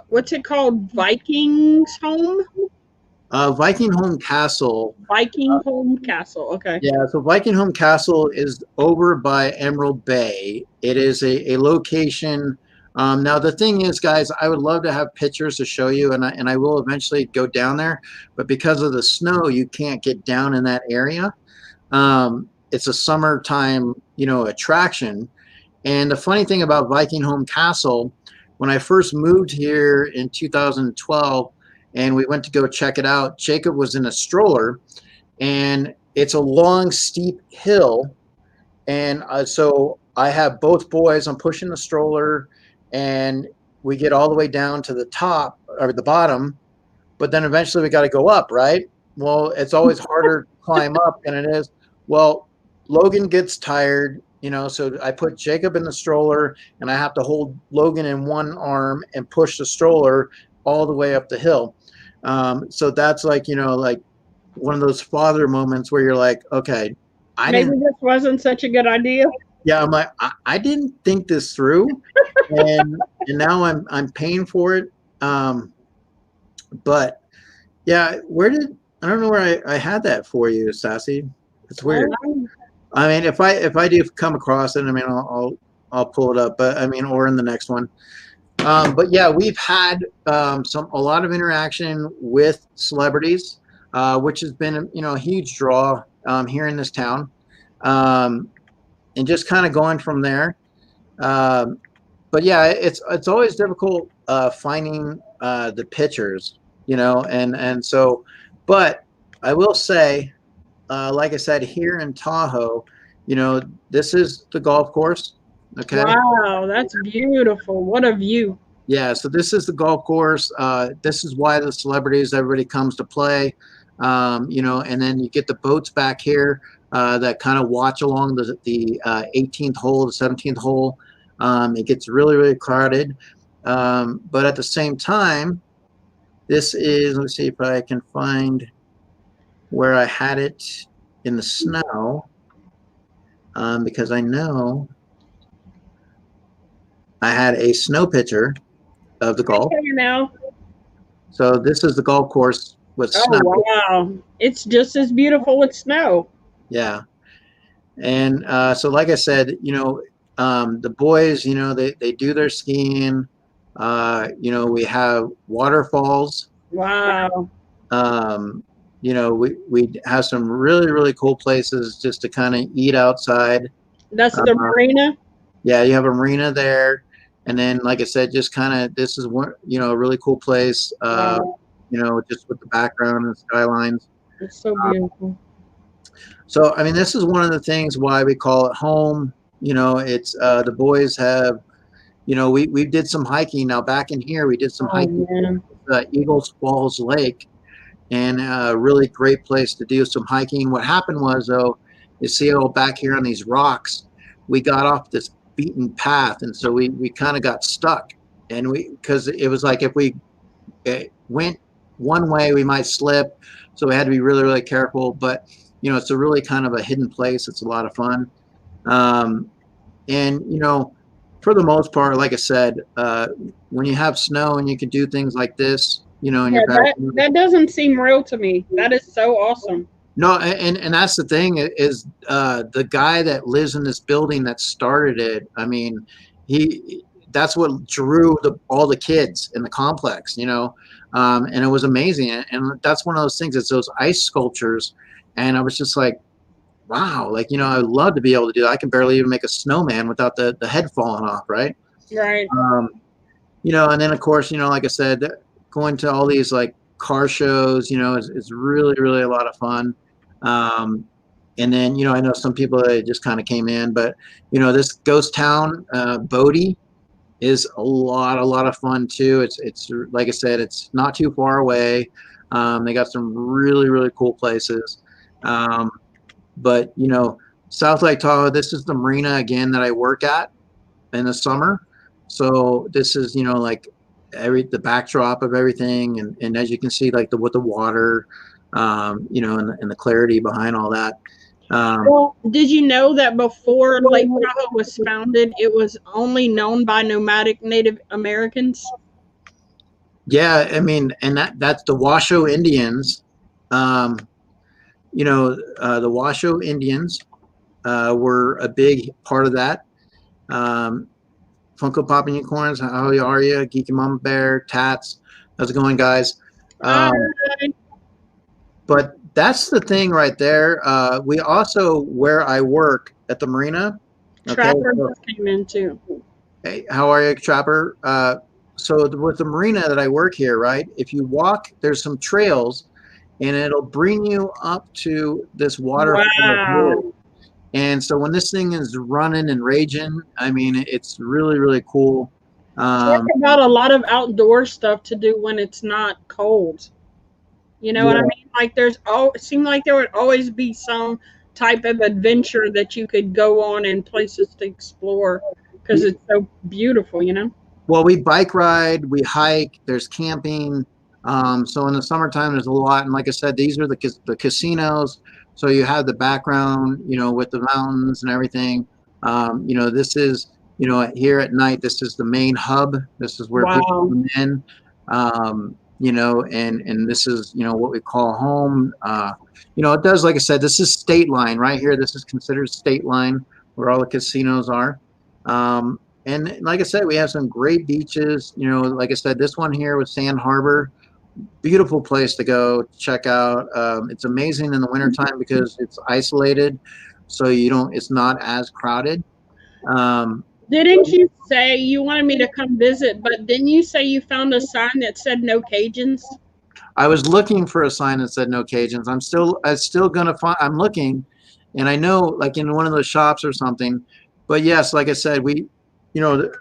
what's it called? Viking's Home? Viking Home Castle. Viking Home Castle. Okay. Yeah, so Viking Home Castle is over by Emerald Bay. It is a location. Now the thing is, guys, I would love to have pictures to show you, and I will eventually go down there. But because of the snow, you can't get down in that area. It's a summertime, attraction. And the funny thing about Viking Home Castle, when I first moved here in 2012, and we went to go check it out, Jacob was in a stroller, and it's a long, steep hill. And so I have both boys. I'm pushing the stroller, and we get all the way down to the top or the bottom, but then eventually we got to go up, right? Well, it's always harder to climb up than it is. Well, Logan gets tired, so I put Jacob in the stroller, and I have to hold Logan in one arm and push the stroller all the way up the hill. So that's like one of those father moments where you're like, okay, maybe this wasn't such a good idea. Yeah, I'm like, I didn't think this through, and now I'm paying for it. But yeah, I don't know where I had that for you, Sassy. It's weird. I mean, if I do come across it, I mean, I'll pull it up. But I mean, or in the next one. But yeah, we've had a lot of interaction with celebrities, which has been a huge draw here in this town, and just kind of going from there. But yeah, it's always difficult finding the pictures, and so. But I will say, like I said, here in Tahoe, this is the golf course. Okay. Wow, that's beautiful. What a view. Yeah, so this is the golf course. This is why the celebrities, everybody comes to play. You know, and then you get the boats back here that kind of watch along the 18th hole, the 17th hole. It gets really, really crowded. But at the same time, this is, let's see if I can find where I had it in the snow, because I know I had a snow picture of the golf. Okay, now. So this is the golf course with snow. Oh, wow. It's just as beautiful with snow. Yeah. And so like I said, you know, the boys, you know, they do their skiing. You know, we have waterfalls. Wow. You know, we have some really, really cool places just to kind of eat outside. That's the marina? Yeah, you have a marina there. And then, like I said, just kind of, this is one, you know, a really cool place, Wow. you know, just with the background and skylines. It's so beautiful. So, I mean, this is one of the things why we call it home. You know, it's the boys have, you know, we did some hiking. Now, back in here, we did some Oh, hiking man. at Eagles Falls Lake, and a really great place to do some hiking. What happened was, though, you see, oh, back here on these rocks, we got off this beaten path, and so we kind of got stuck. And because it was like if we went one way, we might slip, so we had to be really, really careful. But you know, it's a really kind of a hidden place. It's a lot of fun. And, you know, for the most part, like I said, when you have snow and you can do things like this, you know, in Yeah, your back. that doesn't seem real to me. That is so awesome. No, and that's the thing is the guy that lives in this building that started it. I mean, that's what drew all the kids in the complex, you know, and it was amazing. And that's one of those things. It's those ice sculptures. And I was just like, wow, like, you know, I would love to be able to do that. I can barely even make a snowman without the head falling off, right? Right. You know, and then of course, you know, like I said, going to all these like car shows, you know, is really, really a lot of fun. And then, you know, I know some people that just kind of came in, but you know, this ghost town, Bodie, is a lot of fun too. It's like I said, it's not too far away. They got some really, really cool places. But you know, South Lake Tahoe, this is the marina again that I work at in the summer. So this is, you know, like the backdrop of everything, and as you can see, like with the water, you know, and the clarity behind all that. Well, did you know that before Lake Tahoe was founded, it was only known by nomadic Native Americans? Yeah, I mean, and that's the Washoe Indians. You know, the Washoe Indians were a big part of that. Funko Pop Unicorns, how are you? Geeky Mama Bear, Tats, how's it going, guys? But that's the thing right there. We also, where I work at the marina. Trapper just came in too. Hey, how are you, Trapper? So with the marina that I work here, right? If you walk, there's some trails, and it'll bring you up to this waterfall. Wow. And so when this thing is running and raging, I mean, it's really, really cool. Talk about a lot of outdoor stuff to do when it's not cold. You know what I mean? Like it seemed like there would always be some type of adventure that you could go on and places to explore because it's so beautiful, you know? Well, we bike ride, we hike, there's camping. So in the summertime, there's a lot. And like I said, these are the casinos. So you have the background, you know, with the mountains and everything. You know, this is, you know, here at night, this is the main hub. This is where people come in, you know, and this is, you know, what we call home. You know, it does, like I said, this is state line right here. This is considered state line where all the casinos are. And like I said, we have some great beaches. You know, like I said, this one here with Sand Harbor, beautiful place to go check out. It's amazing in the wintertime because it's isolated, so it's not as crowded. Didn't you say you wanted me to come visit, but didn't you say you found a sign that said no Cajuns? I was looking for a sign that said no Cajuns. I'm still gonna find. I'm looking, and I know, like in one of those shops or something. but yes, like I said, we, you know,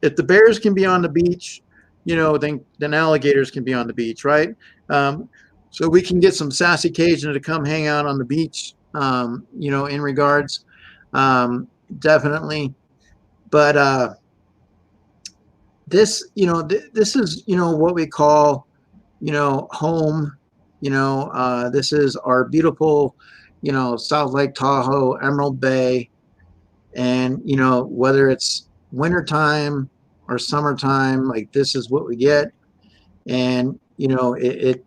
if the bears can be on the beach, you know, then alligators can be on the beach, right? So we can get some sassy Cajun to come hang out on the beach, you know, in regards, definitely. But this, you know, this is, you know, what we call, you know, home. You know, this is our beautiful, you know, South Lake Tahoe, Emerald Bay, and you know, whether it's wintertime or summertime, like this is what we get. And you know, it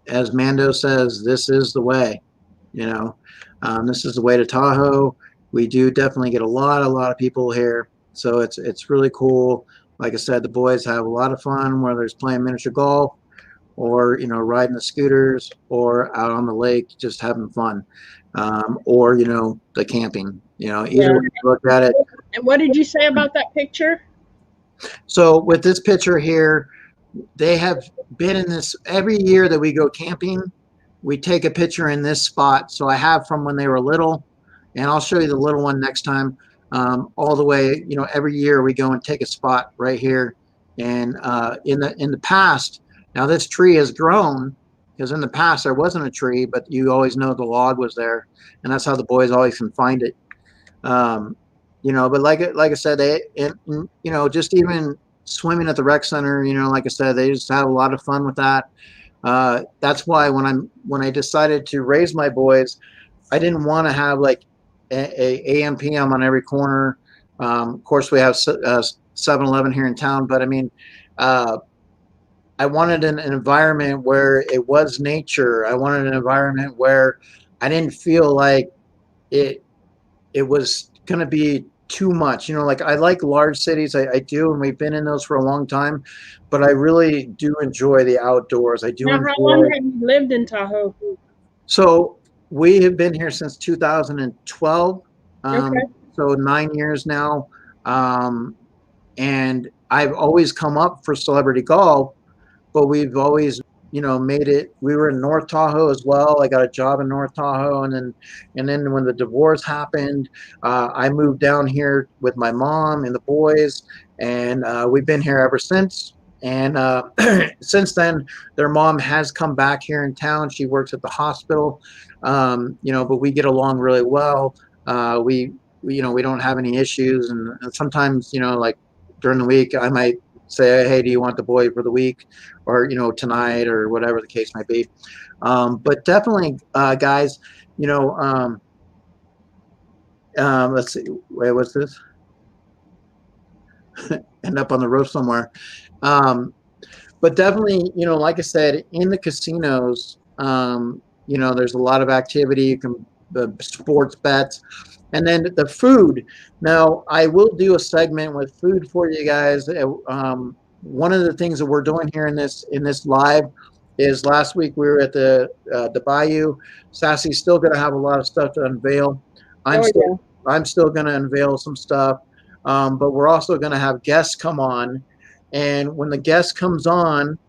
as Mando says, this is the way. You know, this is the way to Tahoe. We do definitely get a lot of people here, so it's really cool. Like I said, the boys have a lot of fun, whether it's playing miniature golf or you know riding the scooters or out on the lake just having fun, or you know the camping. You know, either Yeah. way you look at it. And what did you say about that picture? So with this picture here, they have been in this every year that we go camping. We take a picture in this spot. So I have from when they were little, and I'll show you the little one next time. All the way, you know, every year we go and take a spot right here. And in the past, now this tree has grown because in the past there wasn't a tree, but you always know the log was there, and that's how the boys always can find it. You know, but like I said, you know, just even swimming at the rec center, you know, like I said, they just have a lot of fun with that. That's why when I decided to raise my boys, I didn't want to have like a AM PM on every corner. Of course, we have 7-Eleven here in town, but I mean, I wanted an environment where it was nature. I wanted an environment where I didn't feel like it was going to be too much. You know, like I like large cities. I do, and we've been in those for a long time, but I really do enjoy the outdoors. I do Now, enjoy. how long have you lived in Tahoe? So we have been here since 2012. Okay. So 9 years now. And I've always come up for celebrity golf, but we've always, you know, made it. We were in North Tahoe as well. I got a job in North Tahoe, and then when the divorce happened, I moved down here with my mom and the boys, and we've been here ever since. And since then, their mom has come back here in town. She works at the hospital, you know, but we get along really well. We you know, we don't have any issues, and sometimes, you know, like during the week, I might say, hey, do you want the boy for the week, or you know, tonight, or whatever the case might be. But definitely, guys, you know, let's see, wait, what's this? End up on the roof somewhere. But definitely, you know, like I said, in the casinos, you know, there's a lot of activity. You can the sports bets, and then the food. Now, I will do a segment with food for you guys. One of the things that we're doing here in this live is last week we were at the Bayou. Sassy's still going to have a lot of stuff to unveil. I'm still going to unveil some stuff, but we're also going to have guests come on, and when the guest comes on,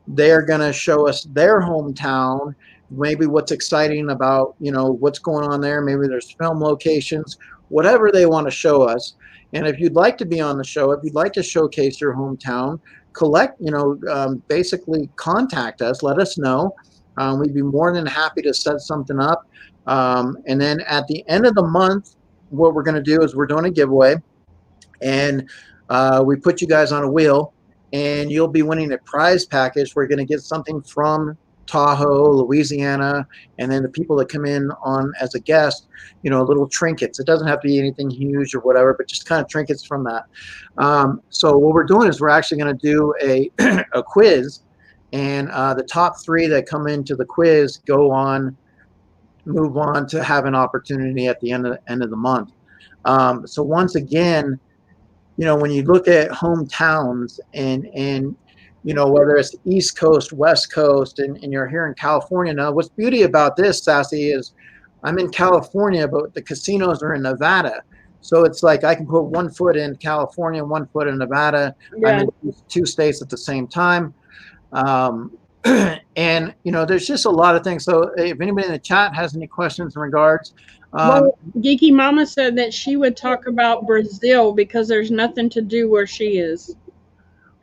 they're going to show us their hometown, maybe what's exciting about, you know, what's going on there. Maybe there's film locations, whatever they want to show us. And if you'd like to be on the show, if you'd like to showcase your hometown, basically contact us, let us know. We'd be more than happy to set something up. And then at the end of the month, what we're going to do is we're doing a giveaway, and we put you guys on a wheel, and you'll be winning a prize package. We're going to get something from Tahoe, Louisiana, and then the people that come in on as a guest, you know, little trinkets. It doesn't have to be anything huge or whatever, but just kind of trinkets from that. So what we're doing is we're actually going to do a quiz, and the top 3 that come into the quiz move on to have an opportunity at the end of the month. So once again, you know, when you look at hometowns and you know, whether it's East Coast, West Coast, and you're here in California. Now, what's beauty about this, Sassy, is I'm in California, but the casinos are in Nevada. So it's like I can put one foot in California, one foot in Nevada. Yeah. I'm in 2 states at the same time. And, you know, there's just a lot of things. So if anybody in the chat has any questions in regards, Well, Geeky Mama said that she would talk about Brazil because there's nothing to do where she is.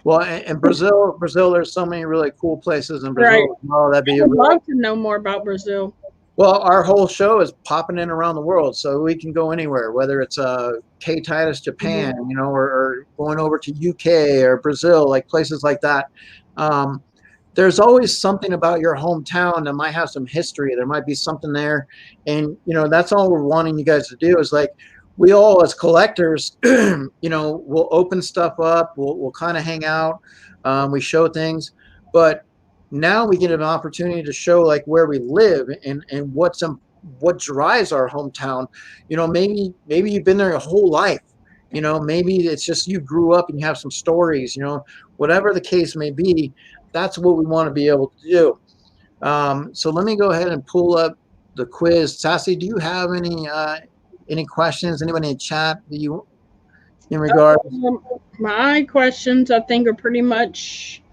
Well, in Brazil, there's so many really cool places in Right. Brazil. Oh, that'd be I would really, love to know more about Brazil. well, our whole show is popping in around the world, so we can go anywhere, whether it's K Titus Japan, you know, or going over to UK or Brazil, like places like that. There's always something about your hometown that might have some history. There might be something there, and you know, that's all we're wanting you guys to do is like, we all as collectors, you know, we'll open stuff up, we'll kind of hang out, we show things, but now we get an opportunity to show like where we live and what drives our hometown. You know, maybe you've been there your whole life. You know, maybe it's just you grew up and you have some stories. You know, whatever the case may be, that's what we want to be able to do. So let me go ahead and pull up the quiz. Sassy, do you have any questions? Anybody in chat that you in regards? My questions, I think, are pretty much.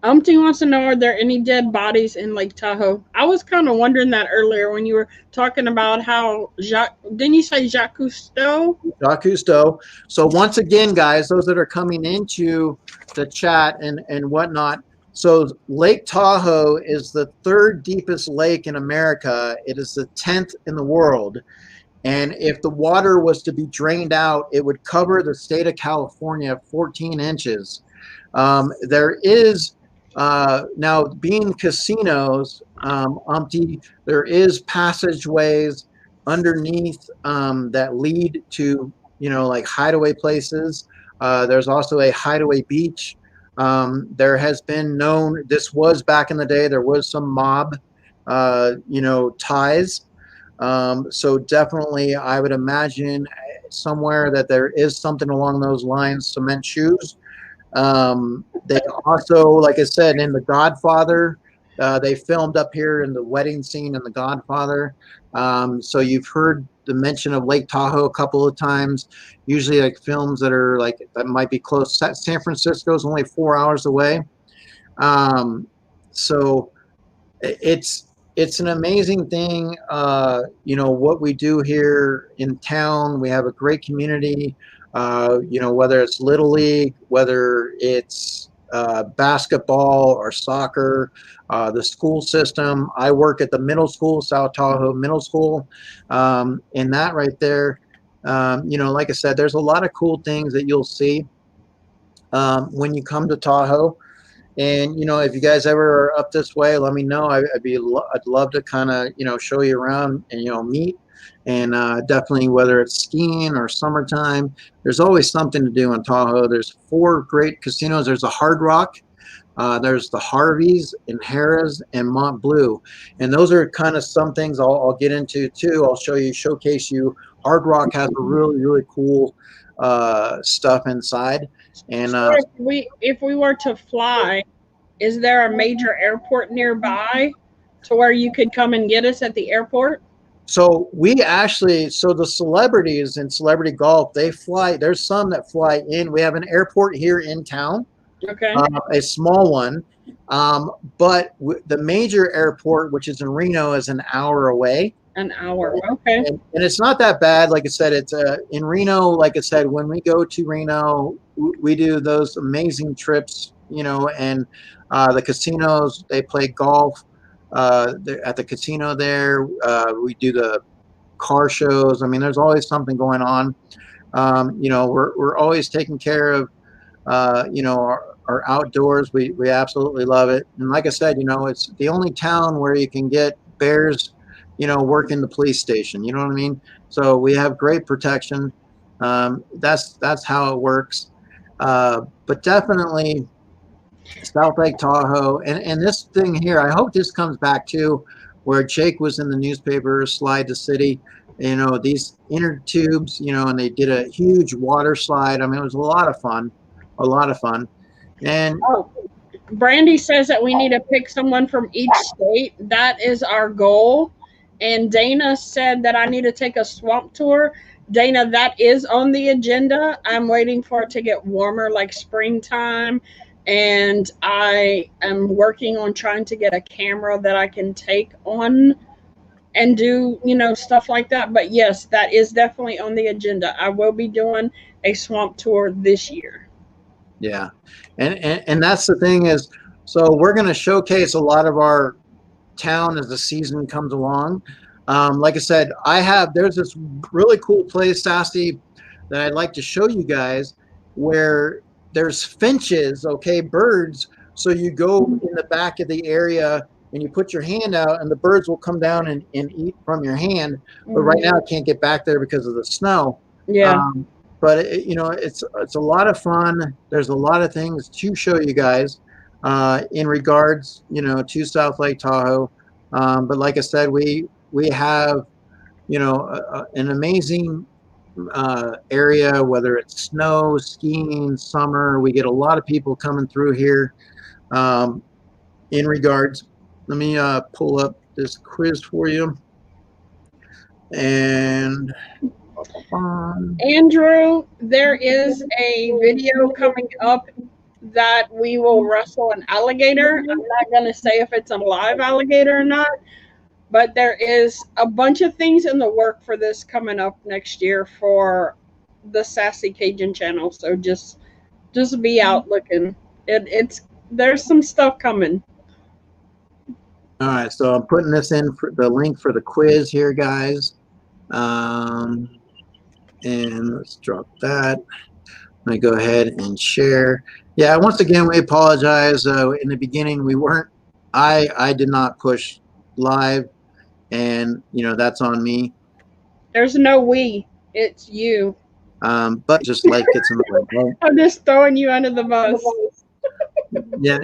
Umpty wants to know, are there any dead bodies in Lake Tahoe? I was kind of wondering that earlier when you were talking about how didn't you say Jacques Cousteau? Jacques Cousteau. So once again, guys, those that are coming into the chat and whatnot, so Lake Tahoe is the third deepest lake in America. It is the 10th in the world. And if the water was to be drained out, it would cover the state of California 14 inches. There is now being casinos, there is passageways underneath that lead to, you know, like hideaway places. There's also a hideaway beach. There has been known, this was back in the day, there was some mob, you know, ties. So definitely I would imagine somewhere that there is something along those lines, cement shoes. They also, like I said, in The Godfather, they filmed up here in the wedding scene in The Godfather. So you've heard the mention of Lake Tahoe a couple of times, usually like films that are like, that might be close. San Francisco is only 4 hours away. So it's an amazing thing, you know, what we do here in town. We have a great community, you know, whether it's Little League, whether it's basketball or soccer, the school system. I work at the middle school, South Tahoe Middle School, and that right there, you know, like I said, there's a lot of cool things that you'll see when you come to Tahoe. And, you know, if you guys ever are up this way, let me know. I'd love to kind of, you know, show you around and, you know, meet. And definitely, whether it's skiing or summertime, there's always something to do in Tahoe. There's 4 great casinos. There's the Hard Rock, there's the Harvey's and Harrah's and Mont Bleu. And those are kind of some things I'll get into too. I'll showcase you. Hard Rock has a really, really cool stuff inside. And so if we were to fly, is there a major airport nearby to where you could come and get us at the airport? So we actually, so the celebrities in celebrity golf, they fly. There's some that fly in. We have an airport here in town, okay, a small one, but the major airport, which is in Reno, is an hour away. An hour, okay. And it's not that bad. Like I said, it's in Reno. Like I said, when we go to Reno, we do those amazing trips, you know, and the casinos, they play golf at the casino there. We do the car shows. I mean, there's always something going on. You know, we're always taking care of, you know, our outdoors. We absolutely love it. And like I said, you know, it's the only town where you can get bears, you know, work in the police station. You know what I mean? So we have great protection. That's how it works. But definitely South Lake Tahoe. And this thing here, I hope this comes back to where Jake was in the newspaper, Slide the City, you know, these inner tubes, you know, and they did a huge water slide. I mean, it was a lot of fun. And Brandy says that we need to pick someone from each state. That is our goal. And Dana said that I need to take a swamp tour. Dana, that is on the agenda. I'm waiting for it to get warmer, like springtime. And I am working on trying to get a camera that I can take on and do, stuff like that. But yes, that is definitely on the agenda. I will be doing a swamp tour this year. Yeah, and that's the thing is, so we're going to showcase a lot of our town as the season comes along. Like I said, there's this really cool place, Sassy, that I'd like to show you guys, where there's finches, okay, birds. So you go in the back of the area and you put your hand out, and the birds will come down and eat from your hand. But right now, I can't get back there because of the snow. Yeah. But it's a lot of fun. There's a lot of things to show you guys in regards, to South Lake Tahoe. But like I said, we have, an amazing area, whether it's snow, skiing, summer. We get a lot of people coming through here. In regards, let me pull up this quiz for you. And Andrew, there is a video coming up that we will wrestle an alligator. I'm not going to say if it's a live alligator or not, but there is a bunch of things in the work for this coming up next year for the Sassy Cajun channel. So just be out looking. There's some stuff coming. All right, so I'm putting this in for the link for the quiz here, guys. And let's drop that. Let me go ahead and share. Yeah, once again, we apologize. In the beginning, we weren't. I did not push live, and that's on me. There's no we. It's you. But just life gets in the way. I'm just throwing you under the bus. Yeah.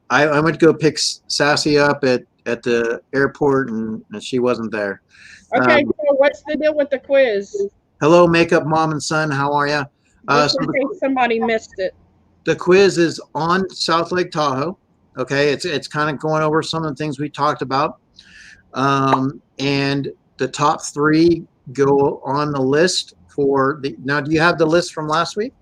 I went to go pick Sassy up at the airport, and she wasn't there. Okay, so what's the deal with the quiz? Hello, Makeup Mom and Son. How are you? Just in case somebody missed it. The quiz is on South Lake Tahoe. Okay, it's kind of going over some of the things we talked about, and the top 3 go on the list for the. Now, do you have the list from last week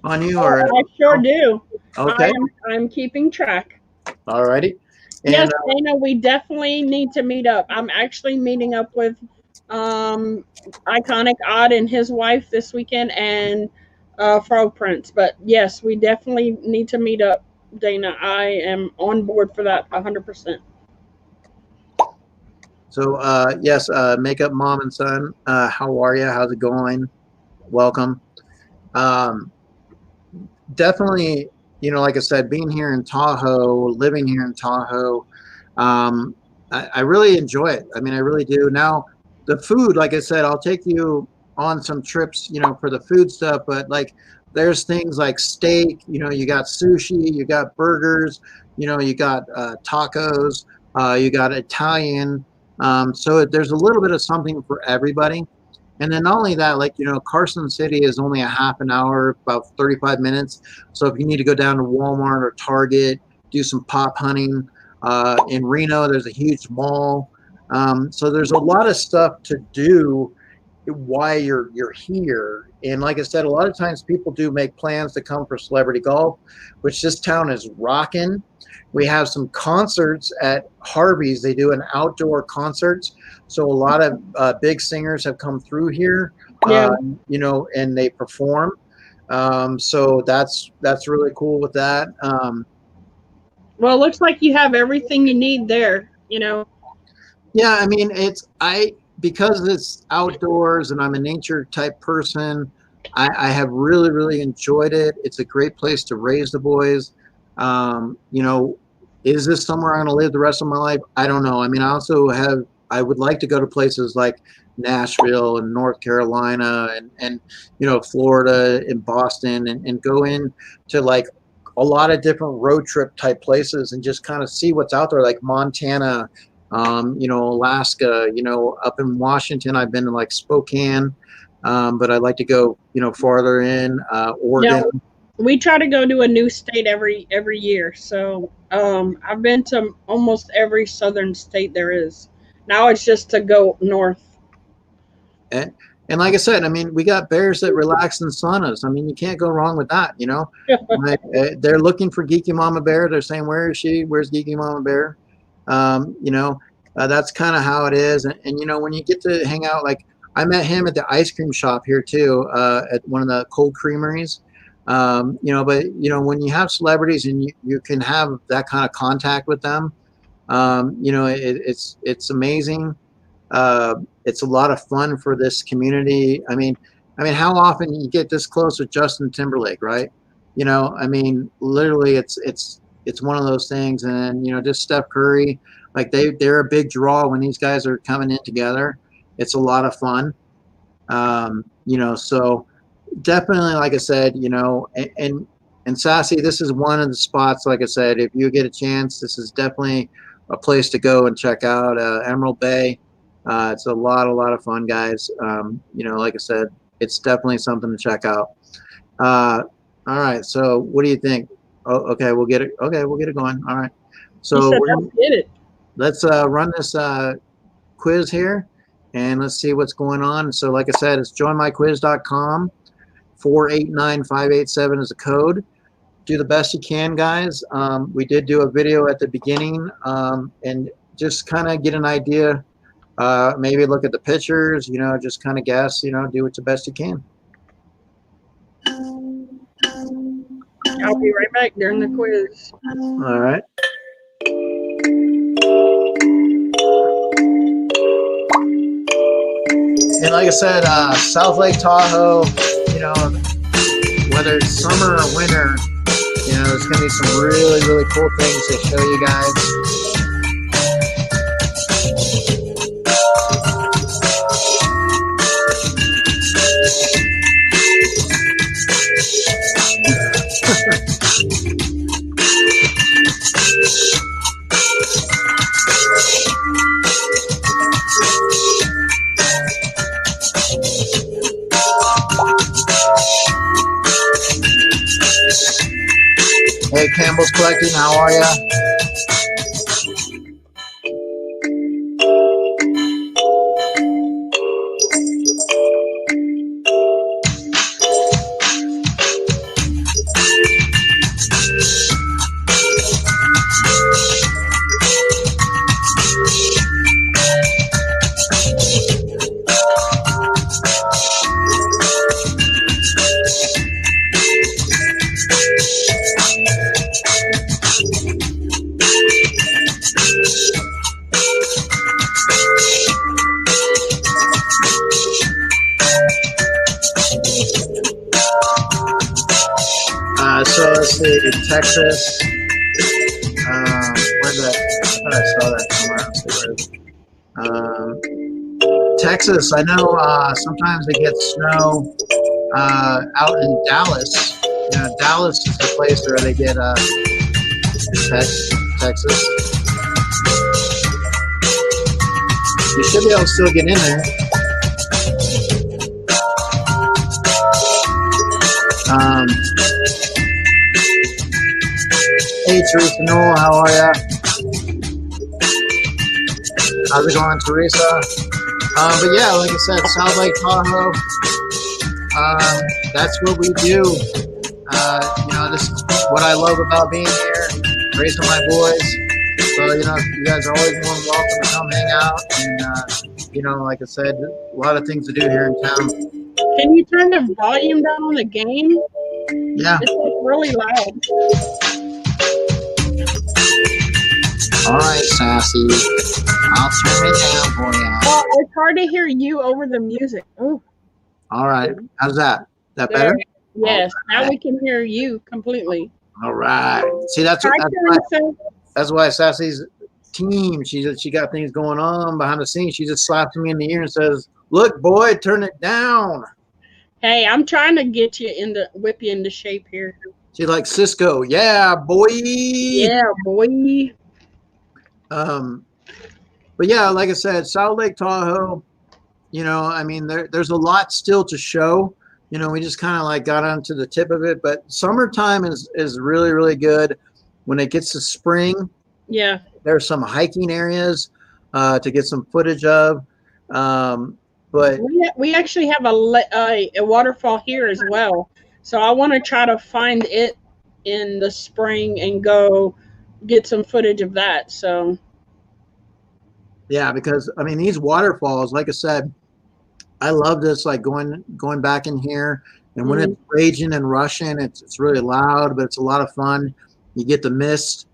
on you? Or I sure do. Okay, I'm keeping track. All righty. Yes, Dana, we definitely need to meet up. I'm actually meeting up with Iconic Odd and his wife this weekend, and Frog Prince. But yes, we definitely need to meet up, Dana. I am on board for that 100%. So yes, Makeup Mom and Son, how are you? How's it going? Welcome. Definitely, like I said, being here in Tahoe, living here in Tahoe, I really enjoy it. I mean, I really do. Now, the food, like I said, I'll take you on some trips, for the food stuff, but like there's things like steak, you got sushi, you got burgers, you got tacos, you got Italian. So there's a little bit of something for everybody. And then not only that, like, Carson City is only a half an hour, about 35 minutes. So if you need to go down to Walmart or Target, do some pop hunting. In Reno, there's a huge mall. So there's a lot of stuff to do while you're here. And like I said, a lot of times people do make plans to come for celebrity golf, which this town is rocking. We have some concerts at Harvey's. They do an outdoor concerts. So a lot of big singers have come through here, and they perform. So that's really cool with that. Well, it looks like you have everything you need there, Yeah, I mean, because it's outdoors and I'm a nature type person, I have really, really enjoyed it. It's a great place to raise the boys. Is this somewhere I'm going to live the rest of my life? I don't know. I mean, I would like to go to places like Nashville and North Carolina and Florida and Boston and go in to like a lot of different road trip type places and just kind of see what's out there, like Montana, Alaska, up in Washington. I've been to like Spokane, but I'd like to go, farther in, Oregon. Yeah, we try to go to a new state every year. So I've been to almost every southern state there is. Now it's just to go north. And like I said, I mean, we got bears that relax in saunas. I mean, you can't go wrong with that, They're looking for Geeky Mama Bear. They're saying, where is she? Where's Geeky Mama Bear? that's kind of how it is. And you know, when you get to hang out, like I met him at the ice cream shop here too, at one of the cold creameries. You know, but you know, when you have celebrities and you can have that kind of contact with them, you know, it's amazing. It's a lot of fun for this community. I mean, how often you get this close with Justin Timberlake, right? You know, I mean, literally, it's one of those things. And you know, just Steph Curry, like they're a big draw when these guys are coming in together. It's a lot of fun. You know, so definitely, like I said, you know, and Sassy, this is one of the spots. Like I said, if you get a chance, this is definitely a place to go and check out Emerald Bay. It's a lot of fun, guys. You know, like I said, it's definitely something to check out. All right, so what do you think? Oh, okay, we'll get it. Okay, we'll get it going. All right, so let's get it. let's run this quiz here, and let's see what's going on. So, like I said, it's joinmyquiz.com. 489587 is the code. Do the best you can, guys. We did do a video at the beginning, and just kind of get an idea. Maybe look at the pictures, you know, just kind of guess, you know, do it the best you can. I'll be right back during the quiz. All right. And like I said, South Lake Tahoe, you know, whether it's summer or winter, you know, there's going to be some really cool things to show you guys. Hey, Campbell's Collecting, how are ya? So let's see, Texas. Where did I thought I saw that somewhere. Let's see where Texas. I know sometimes they get snow out in Dallas. You know, Dallas is the place where they get Texas. You should be able to still get in there. Hey, Teresa Noel, how are ya? How's it going, Teresa? But yeah, like I said, South Lake Tahoe, that's what we do. You know, this is what I love about being here, raising my boys. So, you know, you guys are always more than welcome to come hang out. And, you know, like I said, a lot of things to do here in town. Can you turn the volume down on the game? Yeah. It's like really loud. All right, Sassy. I'll turn it down for you. Well, it's hard to hear you over the music. Oh. All right. How's that? That There. better? Yes. All right. Now we can hear you completely. All right. See, that's why Sassy's team. She got things going on behind the scenes. She just slaps me in the ear and says, "Look, boy, turn it down." Hey, I'm trying to get you whip you into shape here. She's like, Cisco, yeah, boy. Yeah, boy. But yeah, like I said, South Lake Tahoe, you know, I mean, there's a lot still to show. You know, we just kind of like got onto the tip of it, but summertime is really, really good. When it gets to spring, yeah, there's some hiking areas to get some footage of. But we actually have a waterfall here as well. So I want to try to find it in the spring and go get some footage of that. So Yeah, because I mean these waterfalls, like I said, I love this. Like going back in here, and when it's raging and rushing, it's really loud, but it's a lot of fun. You get the mist,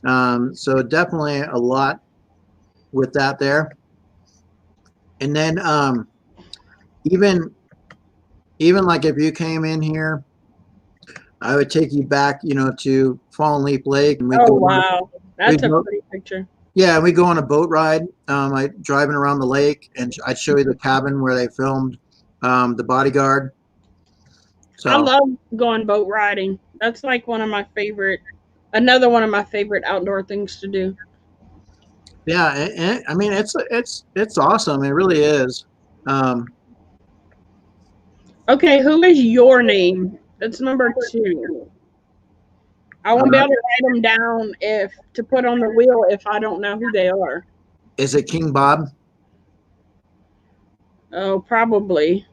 so definitely a lot with that there. And then even even like if you came in here, I would take you back, you know, to Fallen Leaf Lake, and we Oh go. wow, that's We a go, pretty picture. yeah, we go on a boat ride, like driving around the lake, and I'd show you the cabin where they filmed The Bodyguard. I So love going boat riding. That's like one of my favorite, another one of my favorite outdoor things to do. yeah, I mean it's awesome. It really is. Um, Okay, who is your name? That's number 2. I won't be uh, able to write them down if to put on the wheel if I don't know who they are. is it King Bob? Oh, probably.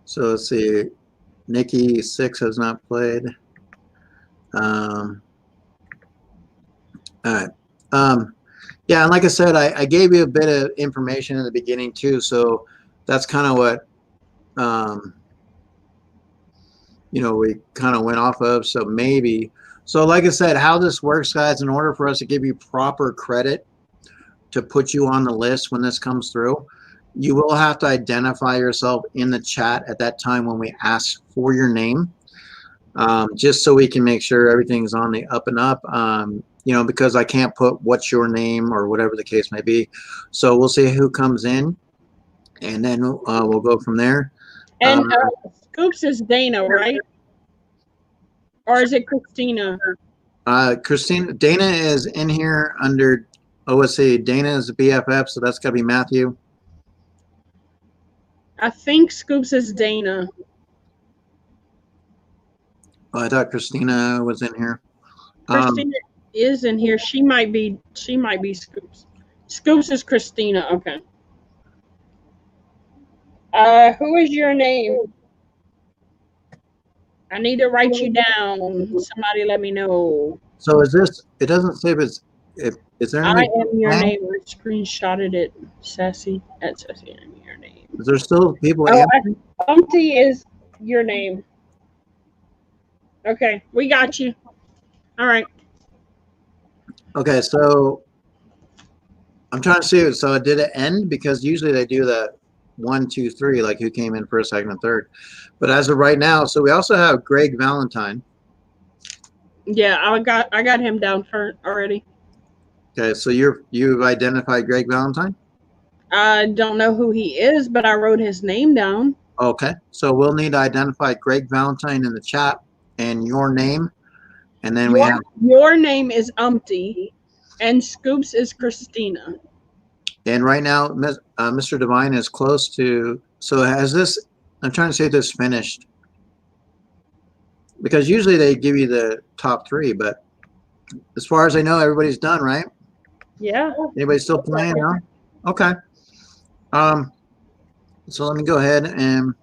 So let's see. Nikki 6 has not played. All right. Yeah, and like I said, I gave you a bit of information in the beginning too, so that's kind of what you know, we kind of went off of. So maybe, so like I said, how this works, guys, in order for us to give you proper credit to put you on the list when this comes through, you will have to identify yourself in the chat at that time when we ask for your name, just so we can make sure everything's on the up and up. You know, because I can't put what's your name or whatever the case may be. So we'll see who comes in, and then we'll go from there. And Scoops is Dana, right? Or is it Christina? Christine, Dana is in here under OSC. Dana is the BFF, so that's got to be Matthew. I think Scoops is Dana. Oh, I thought Christina was in here. Christina is in here. She might be Scoops. Scoops is Christina. Okay. Who is your name? I need to write you down. Somebody let me know. So is this? It doesn't say if is there I any? am your name. I screenshotted it. Sassy at Sassy. I am your name. Is there still people? Oh, Umpty is your name. Okay, we got you. All right. Okay, so I'm trying to see. So did it end? Because usually they do the 1, 2, 3, like who came in first, second, and third. But as of right now, so we also have Greg Valentine. Yeah, I got him down for already. Okay, so you've identified Greg Valentine? I don't know who he is, but I wrote his name down. Okay, so we'll need to identify Greg Valentine in the chat and your name, and then your name is Umpty, and Scoops is Christina. And right now, Mr. Divine is close to. So has this? I'm trying to see if this finished, because usually they give you the top 3, but as far as I know, everybody's done, right? Yeah. Anybody still playing? No? Okay. So let me go ahead and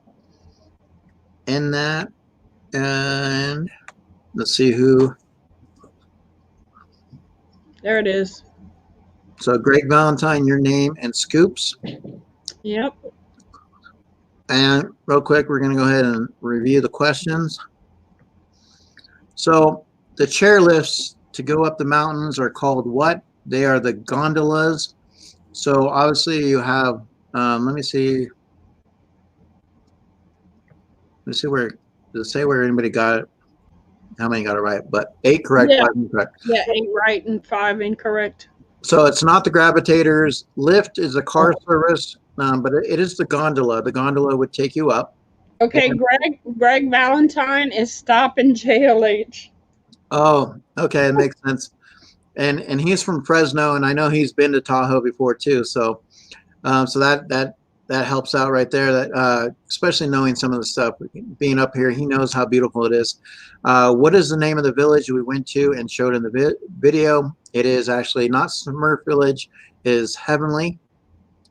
end that, and let's see who. There it is. So Greg Valentine, your name, and Scoops. Yep. And real quick, we're going to go ahead and review the questions. So the chairlifts to go up the mountains are called what? They are the gondolas. So obviously you have, let me see where, does it say where anybody got it? How many got it right? But 8 correct, Yeah. 5 incorrect. Yeah, 8 right and 5 incorrect. So it's not the gravitators. Lift is a car service, but it is the gondola. The gondola would take you up. Okay, Greg Valentine is stopping JLH. Oh, okay, it makes sense. And he's from Fresno, and I know he's been to Tahoe before too. So, so that helps out right there. That especially knowing some of the stuff, being up here, he knows how beautiful it is. What is the name of the village we went to and showed in the video? It is actually not Smurf Village. It is Heavenly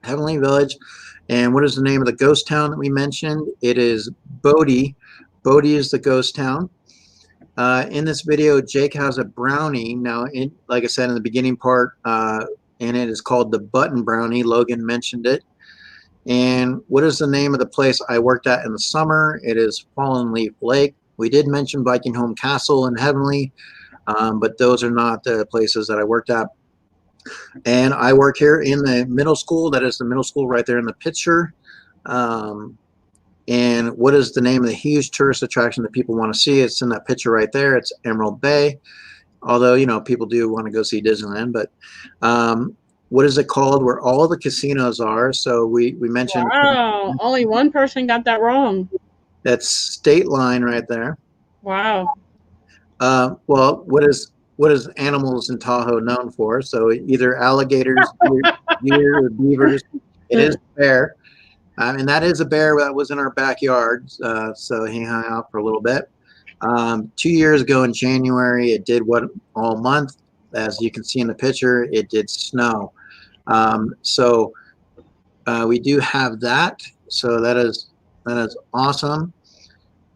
Village. And what is the name of the ghost town that we mentioned? It is Bodie. Bodie is the ghost town. In this video, Jake has a brownie. Now, like I said in the beginning part, and it is called the Button Brownie. Logan mentioned it. And what is the name of the place I worked at in the summer? It is Fallen Leaf Lake. We did mention Viking Home Castle and Heavenly, but those are not the places that I worked at. And I work here in the middle school. That is the middle school right there in the picture. And what is the name of the huge tourist attraction that people want to see? It's in that picture right there. It's Emerald Bay. Although, you know, people do want to go see Disneyland, but what is it called? Where all the casinos are. So we mentioned. Wow, only one person got that wrong. That's State Line right there. Wow. Well, what is animals in Tahoe known for? So either alligators, deer, or beavers. It is bear. And that is a bear that was in our backyard. So he hung out for a little bit. 2 years ago in January, it did what all month. As you can see in the picture, it did snow. So we do have that. So that is awesome.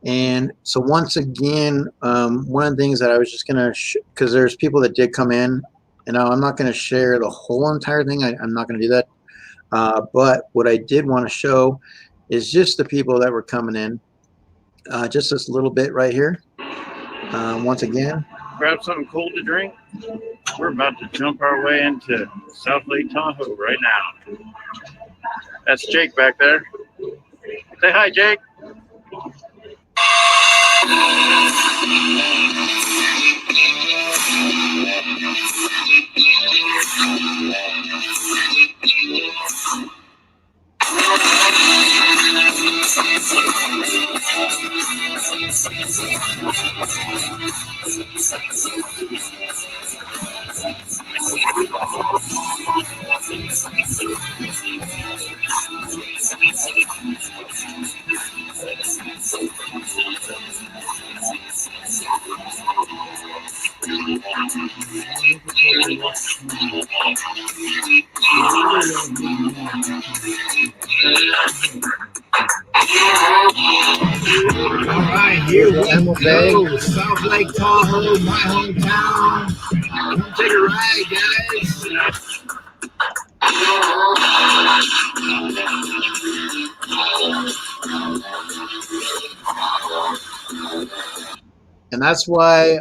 And so once again, one of the things that I was just going to, because there's people that did come in, and I'm not going to share the whole entire thing. I'm not going to do that. But what I did want to show is just the people that were coming in, just this little bit right here. Once again, Grab something cold to drink. We're about to jump our way into South Lake Tahoe right now. That's Jake back there. Say hi, Jake. All right, here we go. South Lake Tahoe, my hometown. Come take a ride, guys. and that's why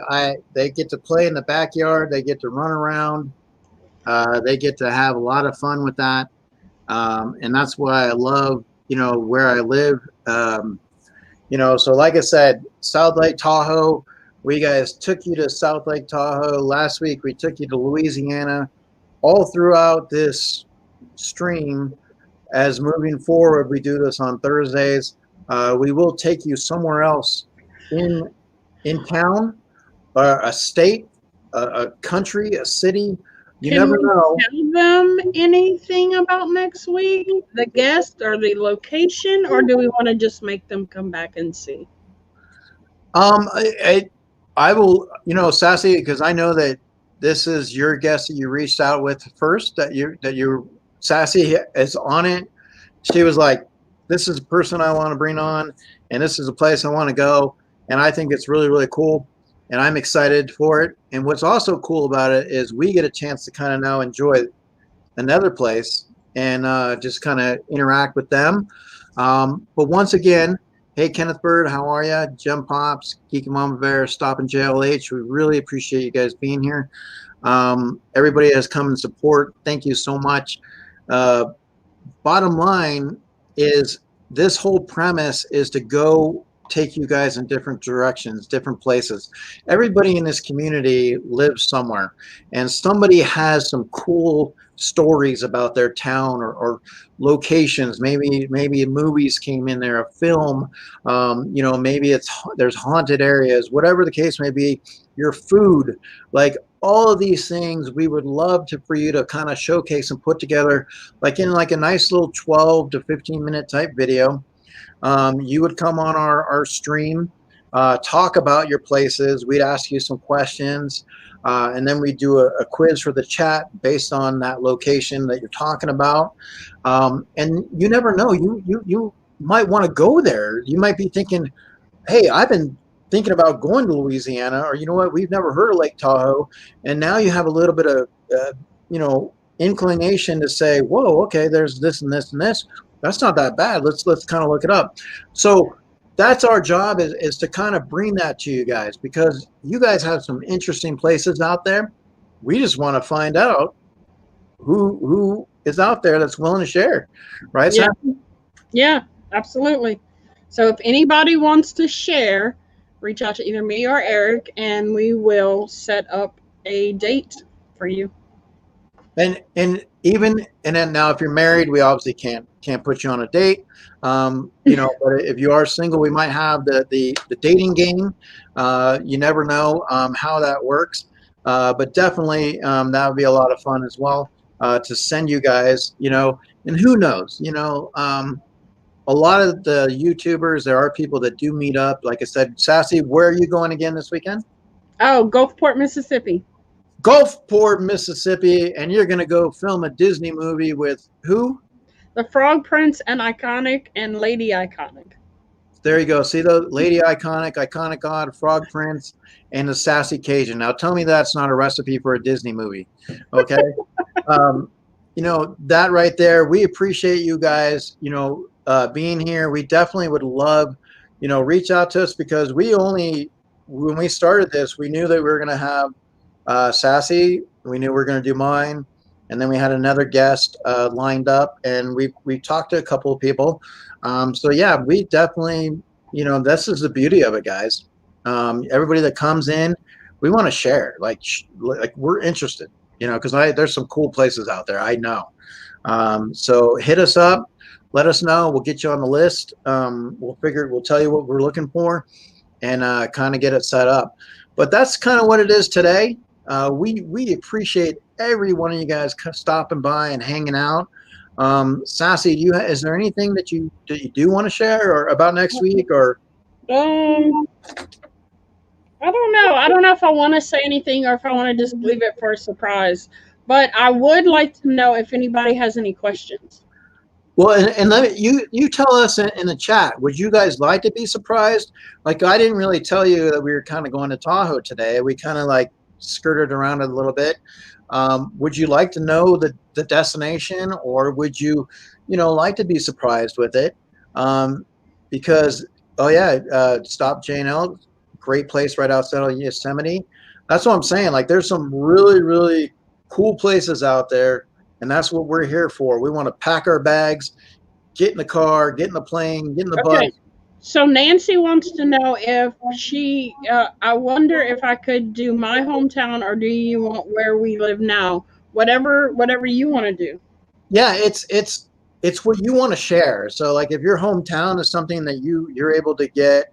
they get to play in the backyard. They get to run around. They get to have a lot of fun with that. And that's why I love, where I live. So like I said, South Lake Tahoe, we guys took you to South Lake Tahoe. Last week, we took you to Louisiana. All throughout this stream, as moving forward, we do this on Thursdays. We will take you somewhere else in town, a state, a country, a city. You never know. Tell them anything about next week, the guest or the location, or do we want to just make them come back and see? I will, Sassy, because I know that this is your guest that you reached out with first. That you Sassy is on it. She was like, "This is a person I want to bring on, and this is a place I want to go." And I think it's really, really cool. And I'm excited for it. And what's also cool about it is we get a chance to kind of now enjoy another place and just kind of interact with them. But once again, hey, Kenneth Bird, how are you? Gem Pops, Geeky Mama Bear, Stop and JLH. We really appreciate you guys being here. Everybody has come and support. Thank you so much. Bottom line is this whole premise is to go take you guys in different directions, different places. Everybody in this community lives somewhere, and somebody has some cool stories about their town or locations. Maybe movies came in there, a film. Maybe there's haunted areas. Whatever the case may be, your food, like all of these things, we would love for you to kind of showcase and put together, like in like a nice little 12 to 15 minute type video. You would come on our stream, talk about your places. We'd ask you some questions, and then we do a quiz for the chat based on that location that you're talking about. And you never know, you might want to go there. You might be thinking, hey, I've been thinking about going to Louisiana, or you know what, we've never heard of Lake Tahoe, and now you have a little bit of inclination to say, whoa, okay, there's this and this and this. That's not that bad. Let's kind of look it up. So that's our job is to kind of bring that to you guys, because you guys have some interesting places out there. We just want to find out who is out there that's willing to share, right? Yeah. Sam? Yeah, absolutely. So if anybody wants to share, reach out to either me or Eric, and we will set up a date for you. And even and then now, if you're married, we obviously can't put you on a date. You know, but if you are single, we might have the dating game. You never know how that works, but definitely that would be a lot of fun as well to send you guys. You know, and who knows? You know, a lot of the YouTubers, there are people that do meet up. Like I said, Sassy, where are you going again this weekend? Oh, Gulfport, Mississippi. Gulfport, Mississippi, and you're going to go film a Disney movie with who? The Frog Prince and Iconic and Lady Iconic. There you go. See the Lady Iconic, Iconic God, Frog Prince, and the Sassy Cajun. Now tell me that's not a recipe for a Disney movie. Okay. You know, that right there, we appreciate you guys, you know, being here. We definitely would love, you know, reach out to us, because when we started this, we knew that we were going to have Sassy, we knew we were going to do mine, and then we had another guest lined up, and we talked to a couple of people. So yeah, we definitely, you know, this is the beauty of it, guys. Everybody that comes in, we want to share, like we're interested, you know, because there's some cool places out there, I know. So hit us up, let us know, we'll get you on the list. We'll tell you what we're looking for, and kind of get it set up. But that's kind of what it is today. We appreciate every one of you guys stopping by and hanging out. Sassy, is there anything that you do want to share or about next week, or? I don't know. I don't know if I want to say anything or if I want to just leave it for a surprise. But I would like to know if anybody has any questions. Well, and let me, you tell us in the chat, would you guys like to be surprised? Like, I didn't really tell you that we were kind of going to Tahoe today. We kind of like skirted around it a little bit. Would you like to know the destination, or would you like to be surprised with it? Because, oh yeah, Stop J&L, great place right outside of Yosemite. That's what I'm saying. Like, there's some really, really cool places out there. And that's what we're here for. We want to pack our bags, get in the car, get in the plane, get in the bus. So Nancy wants to know if I wonder if I could do my hometown, or do you want where we live now? Whatever you want to do. Yeah, it's what you want to share. So like, if your hometown is something that you're able to get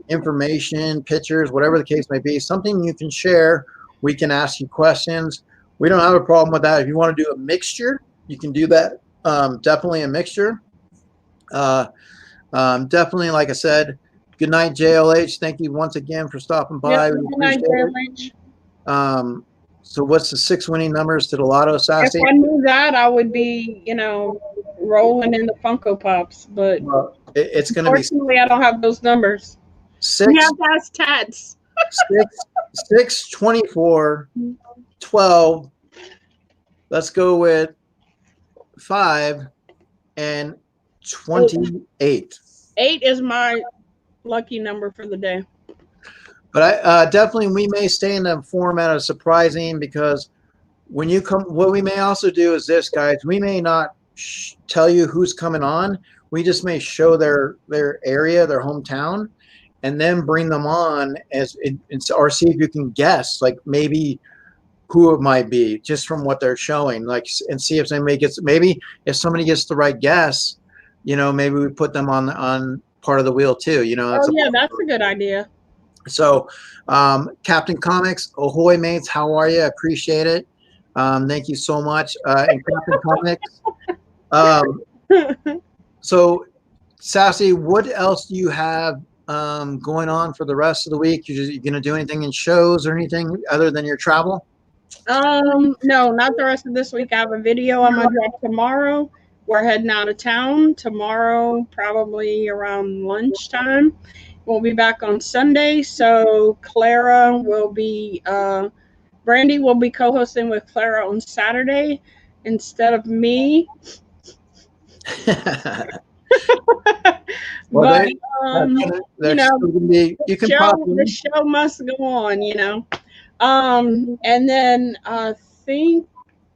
information, pictures, whatever the case may be, something you can share, we can ask you questions. We don't have a problem with that. If you want to do a mixture, you can do that. Definitely a mixture. Definitely, like I said, good night, JLH. Thank you once again for stopping by. Yep, good night, JLH. So what's the 6 winning numbers to the lotto, Sassy? If I knew that, I would be, rolling in the Funko Pops. But it's going to be. Unfortunately, I don't have those numbers. 6. You have to ask Tats. 6, 24, 12. Let's go with 5 and 28. 8 is my lucky number for the day. But I definitely, we may stay in the format of surprising, because when you come, what we may also do is this, guys. We may not tell you who's coming on. We just may show their area, their hometown, and then bring them on or see if you can guess, like maybe who it might be just from what they're showing, like, and see if if somebody gets the right guess, maybe we put them on part of the wheel too. That's a good idea. So, Captain Comics, ahoy mates, how are you? I appreciate it. Thank you so much. And Captain Comics. So, Sassy, what else do you have going on for the rest of the week? You going to do anything in shows or anything other than your travel? No, not the rest of this week. I have a video I'm gonna drop tomorrow. We're heading out of town tomorrow, probably around lunchtime. We'll be back on Sunday. So Clara will be, Brandy will be co-hosting with Clara on Saturday. instead of me. Well, But you there's know, still gonna be, you can pop the in. show must go on, you know. And then I think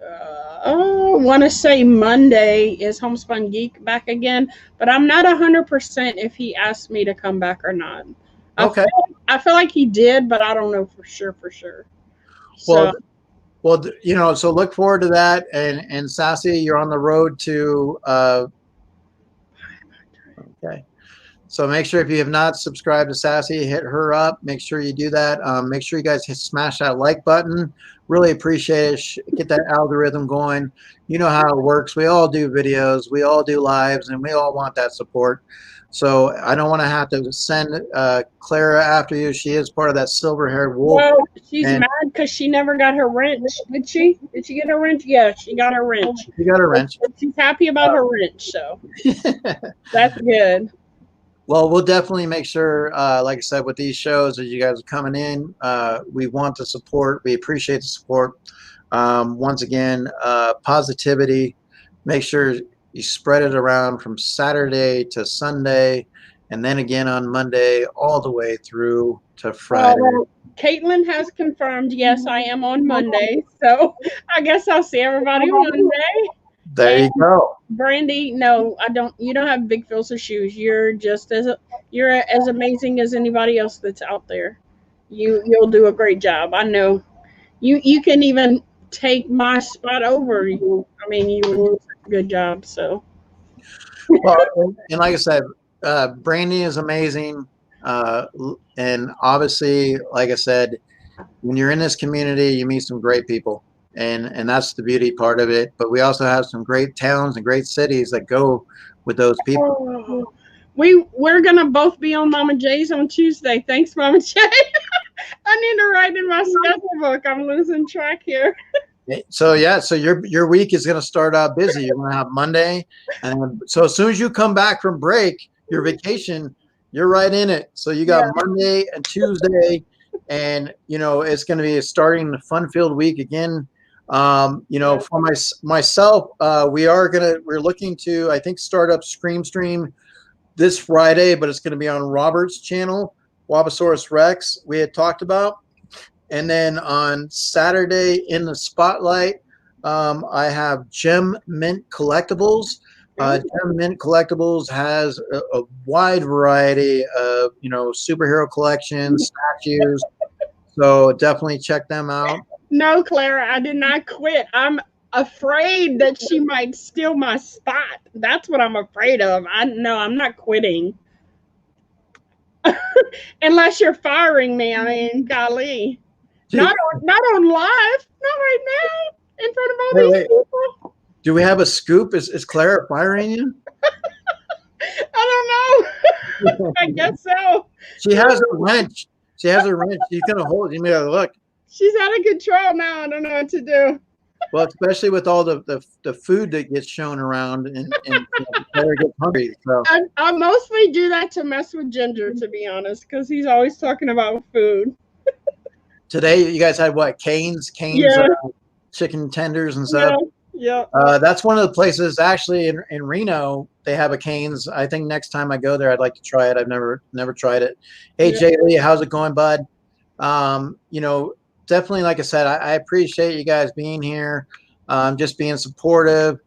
I want to say Monday is Homespun Geek back again, but I'm not 100% if he asked me to come back or not. Okay. I feel like he did, but I don't know for sure. For sure. So Well, you know, so look forward to that. And Sassy, you're on the road to. Okay. So make sure if you have not subscribed to Sassy, hit her up. Make sure you do that. Make sure you guys smash that like button. Really appreciate it. Get that algorithm going. You know how it works. We all do videos. We all do lives, and we all want that support. So I don't want to have to send Clara after you. She is part of that silver-haired wolf. well, she's And mad because she never got her wrench. Did she? Did she get her wrench? Yeah, she got her wrench. she got a wrench. She's happy about her wrench, so that's good. Well, we'll definitely make sure, like I said, with these shows, as you guys are coming in, we want the support. We appreciate the support. Once again, positivity. Make sure you spread it around from Saturday to Sunday, and then again on Monday, all the way through to Friday. Caitlin has confirmed, yes, I am on Monday. So I guess I'll see everybody Monday. There you go. Brandy, no, I don't. You don't have big Phil's shoes. You're just you're as amazing as anybody else that's out there. You'll do a great job. I know. You can even take my spot over you. I mean, you will do such a good job. So. Well, and like I said, Brandy is amazing. And obviously, like I said, when you're in this community, you meet some great people. And that's the beauty part of it. But we also have some great towns and great cities that go with those people. We're gonna both be on Mama J's on Tuesday. Thanks, Mama J. I need to write in my schedule book. I'm losing track here. So yeah, so your week is going to start out busy. You're going to have Monday, and so as soon as you come back from break, your vacation, you're right in it. So you got Monday and Tuesday, and you know it's going to be starting the fun-filled week again. You know, for myself, we're looking to, I think, start up Stream this Friday, but it's going to be on Robert's channel, Wabosaurus Rex. We had talked about. And then on Saturday in the spotlight, I have Gem Mint Collectibles. Gem Mint Collectibles has a wide variety of, you know, superhero collections, statues. So definitely check them out. No, Clara, I did not quit. I'm afraid that she might steal my spot. That's what I'm afraid of. I'm not quitting. Unless you're firing me. I mean, golly. Not on live. Not right now. In front of all these people. Do we have a scoop? Is Clara firing you? I don't know. I guess so. She has a wrench. She's gonna hold it. You may have to look. She's out of control now. I don't know what to do. Well, especially with all the food that gets shown around, and Clara gets hungry. So I mostly do that to mess with Ginger, to be honest, because he's always talking about food. Today, you guys had what? Cane's, chicken tenders and stuff. Yeah. That's one of the places actually in Reno. They have a Cane's. I think next time I go there, I'd like to try it. I've never tried it. Hey, Jay Lee, how's it going, bud? You know, definitely, like I said, I appreciate you guys being here, just being supportive,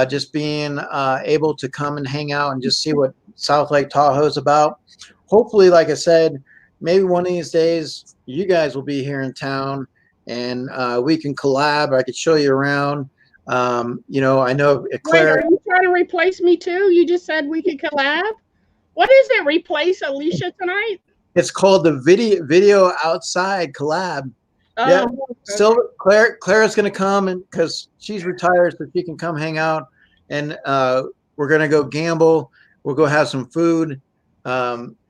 just being able to come and hang out and just see what South Lake Tahoe is about. Hopefully, like I said, maybe one of these days you guys will be here in town and we can collab. I could show you around. You know, I know Claire. Wait, are you trying to replace me too? You just said we could collab. What is it? Replace Alicia tonight? It's called the video outside collab. Yeah. So Claire's gonna come, and because she's retired, so she can come hang out, and we're gonna go gamble. We'll go have some food.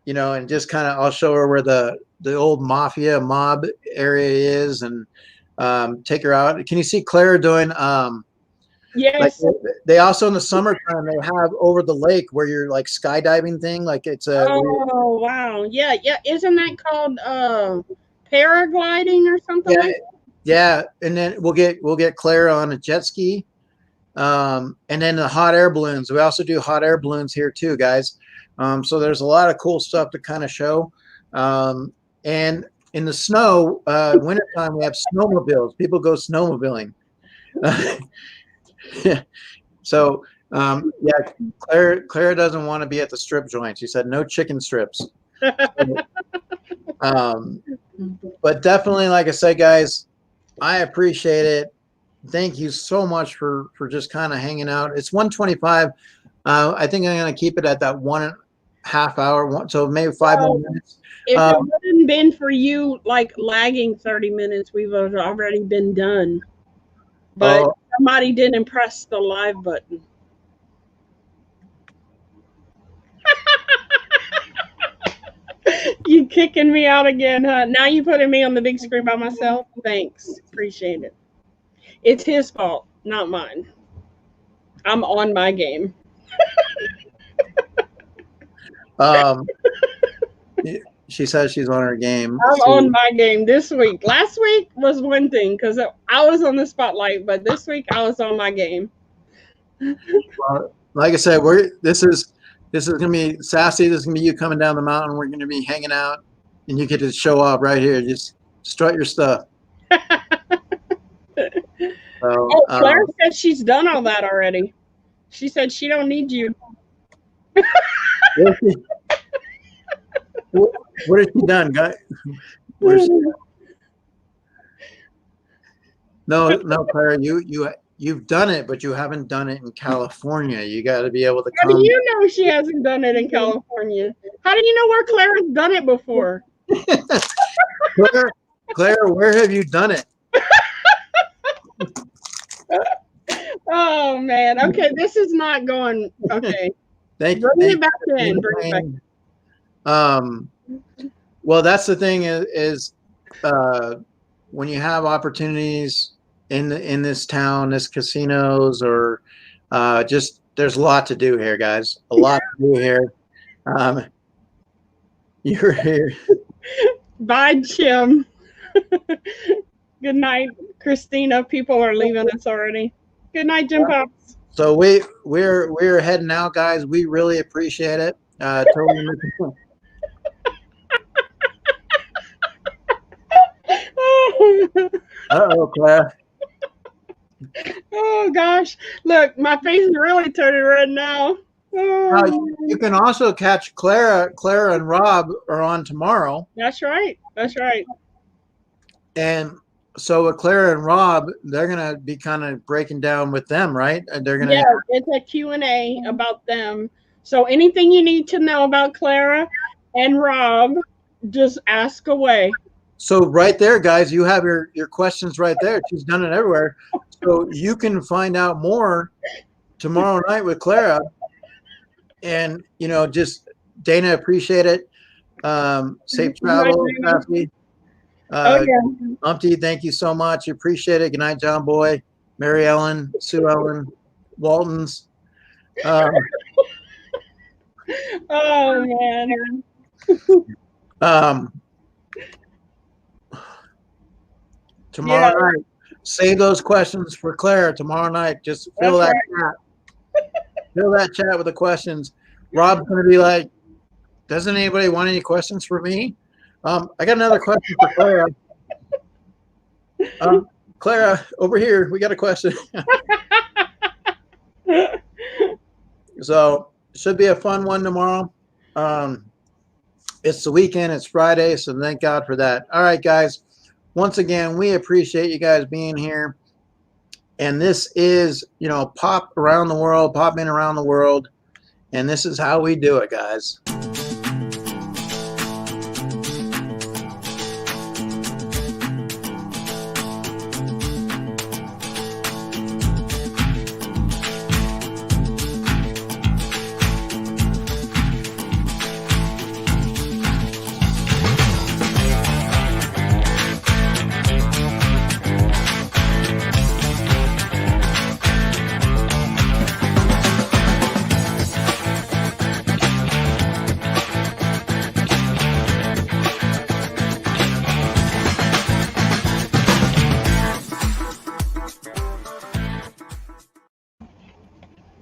You know, and just kind of, I'll show her where the old mob area is, and take her out. Can you see Claire doing? Yes. Like, they also in the summertime they have over the lake where you're like skydiving thing. Like it's a. Oh wow! Yeah. Isn't that called paragliding or something? Yeah, like that? yeah. And then we'll get Claire on a jet ski. And then the hot air balloons. We also do hot air balloons here too, guys. So there's a lot of cool stuff to kind of show. And in the snow, wintertime, we have snowmobiles. People go snowmobiling. So, yeah, Claire doesn't want to be at the strip joint. She said no chicken strips. But definitely, like I said, guys, I appreciate it. Thank you so much for just kind of hanging out. It's 1:25. I think I'm going to keep it at that 1.5 hour, so maybe 5 more minutes. If it wouldn't been for you like lagging 30 minutes, we would have already been done. But somebody didn't press the live button. You kicking me out again, huh? Now you putting me on the big screen by myself? Thanks. Appreciate it. It's his fault, not mine. I'm on my game. She says she's on her game. I'm on my game this week. Last week was one thing because I was on the spotlight, but this week I was on my game. Well, like I said, this is gonna be Sassy. This is gonna be you coming down the mountain. We're gonna be hanging out, and you get to show off right here. Just strut your stuff. So, Claire said she's done all that already. She said she don't need you. What has she done, guy? No, Claire, you've done it, but you haven't done it in California. You got to be able to come. How do you know she hasn't done it in California? How do you know where Claire has done it before? Claire, where have you done it? Oh man. Okay, this is not going. Okay. Bring it back in. Bring it back in. Well, that's the thing is when you have opportunities in this town, this casinos, or just there's a lot to do here, guys. A lot to do here. You're here. Bye, Jim. Good night, Christina. People are leaving us already. Good night, Jim Pops. So we're heading out, guys. We really appreciate it. Totally. Uh-oh, Claire. Oh gosh, look, my face is really turning red now. Oh. You can also catch Clara and Rob are on tomorrow. That's right. And so with Clara and Rob, they're gonna be kind of breaking down with them, right? They're gonna it's a Q&A about them. So anything you need to know about Clara and Rob, just ask away. So right there, guys, you have your questions right there. She's done it everywhere. So you can find out more tomorrow night with Clara. And, just Dana, appreciate it. Safe travel, Sassy. Umpty, thank you so much. Appreciate it. Good night, John Boy, Mary Ellen, Sue Ellen, Waltons. Oh, man. Tomorrow night, save those questions for Claire tomorrow night. Just fill that chat. Fill that chat with the questions. Rob's going to be like, doesn't anybody want any questions for me? I got another question for Clara. Clara, over here, we got a question. So should be a fun one tomorrow. It's the weekend. It's Friday, so thank God for that. All right, guys. Once again, we appreciate you guys being here. And this is, pop around the world, pop in around the world. And this is how we do it, guys.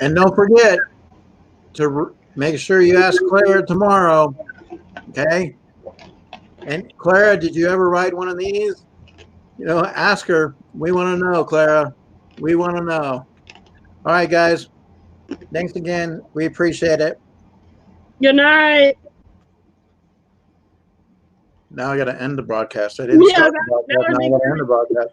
And don't forget to make sure you ask Clara tomorrow. Okay. And Clara, did you ever ride one of these? You know, ask her. We want to know, Clara. We want to know. All right, guys. Thanks again. We appreciate it. Good night. Now I got to end the broadcast. I didn't Yeah, start the that broadcast. would Now be I got to end the broadcast.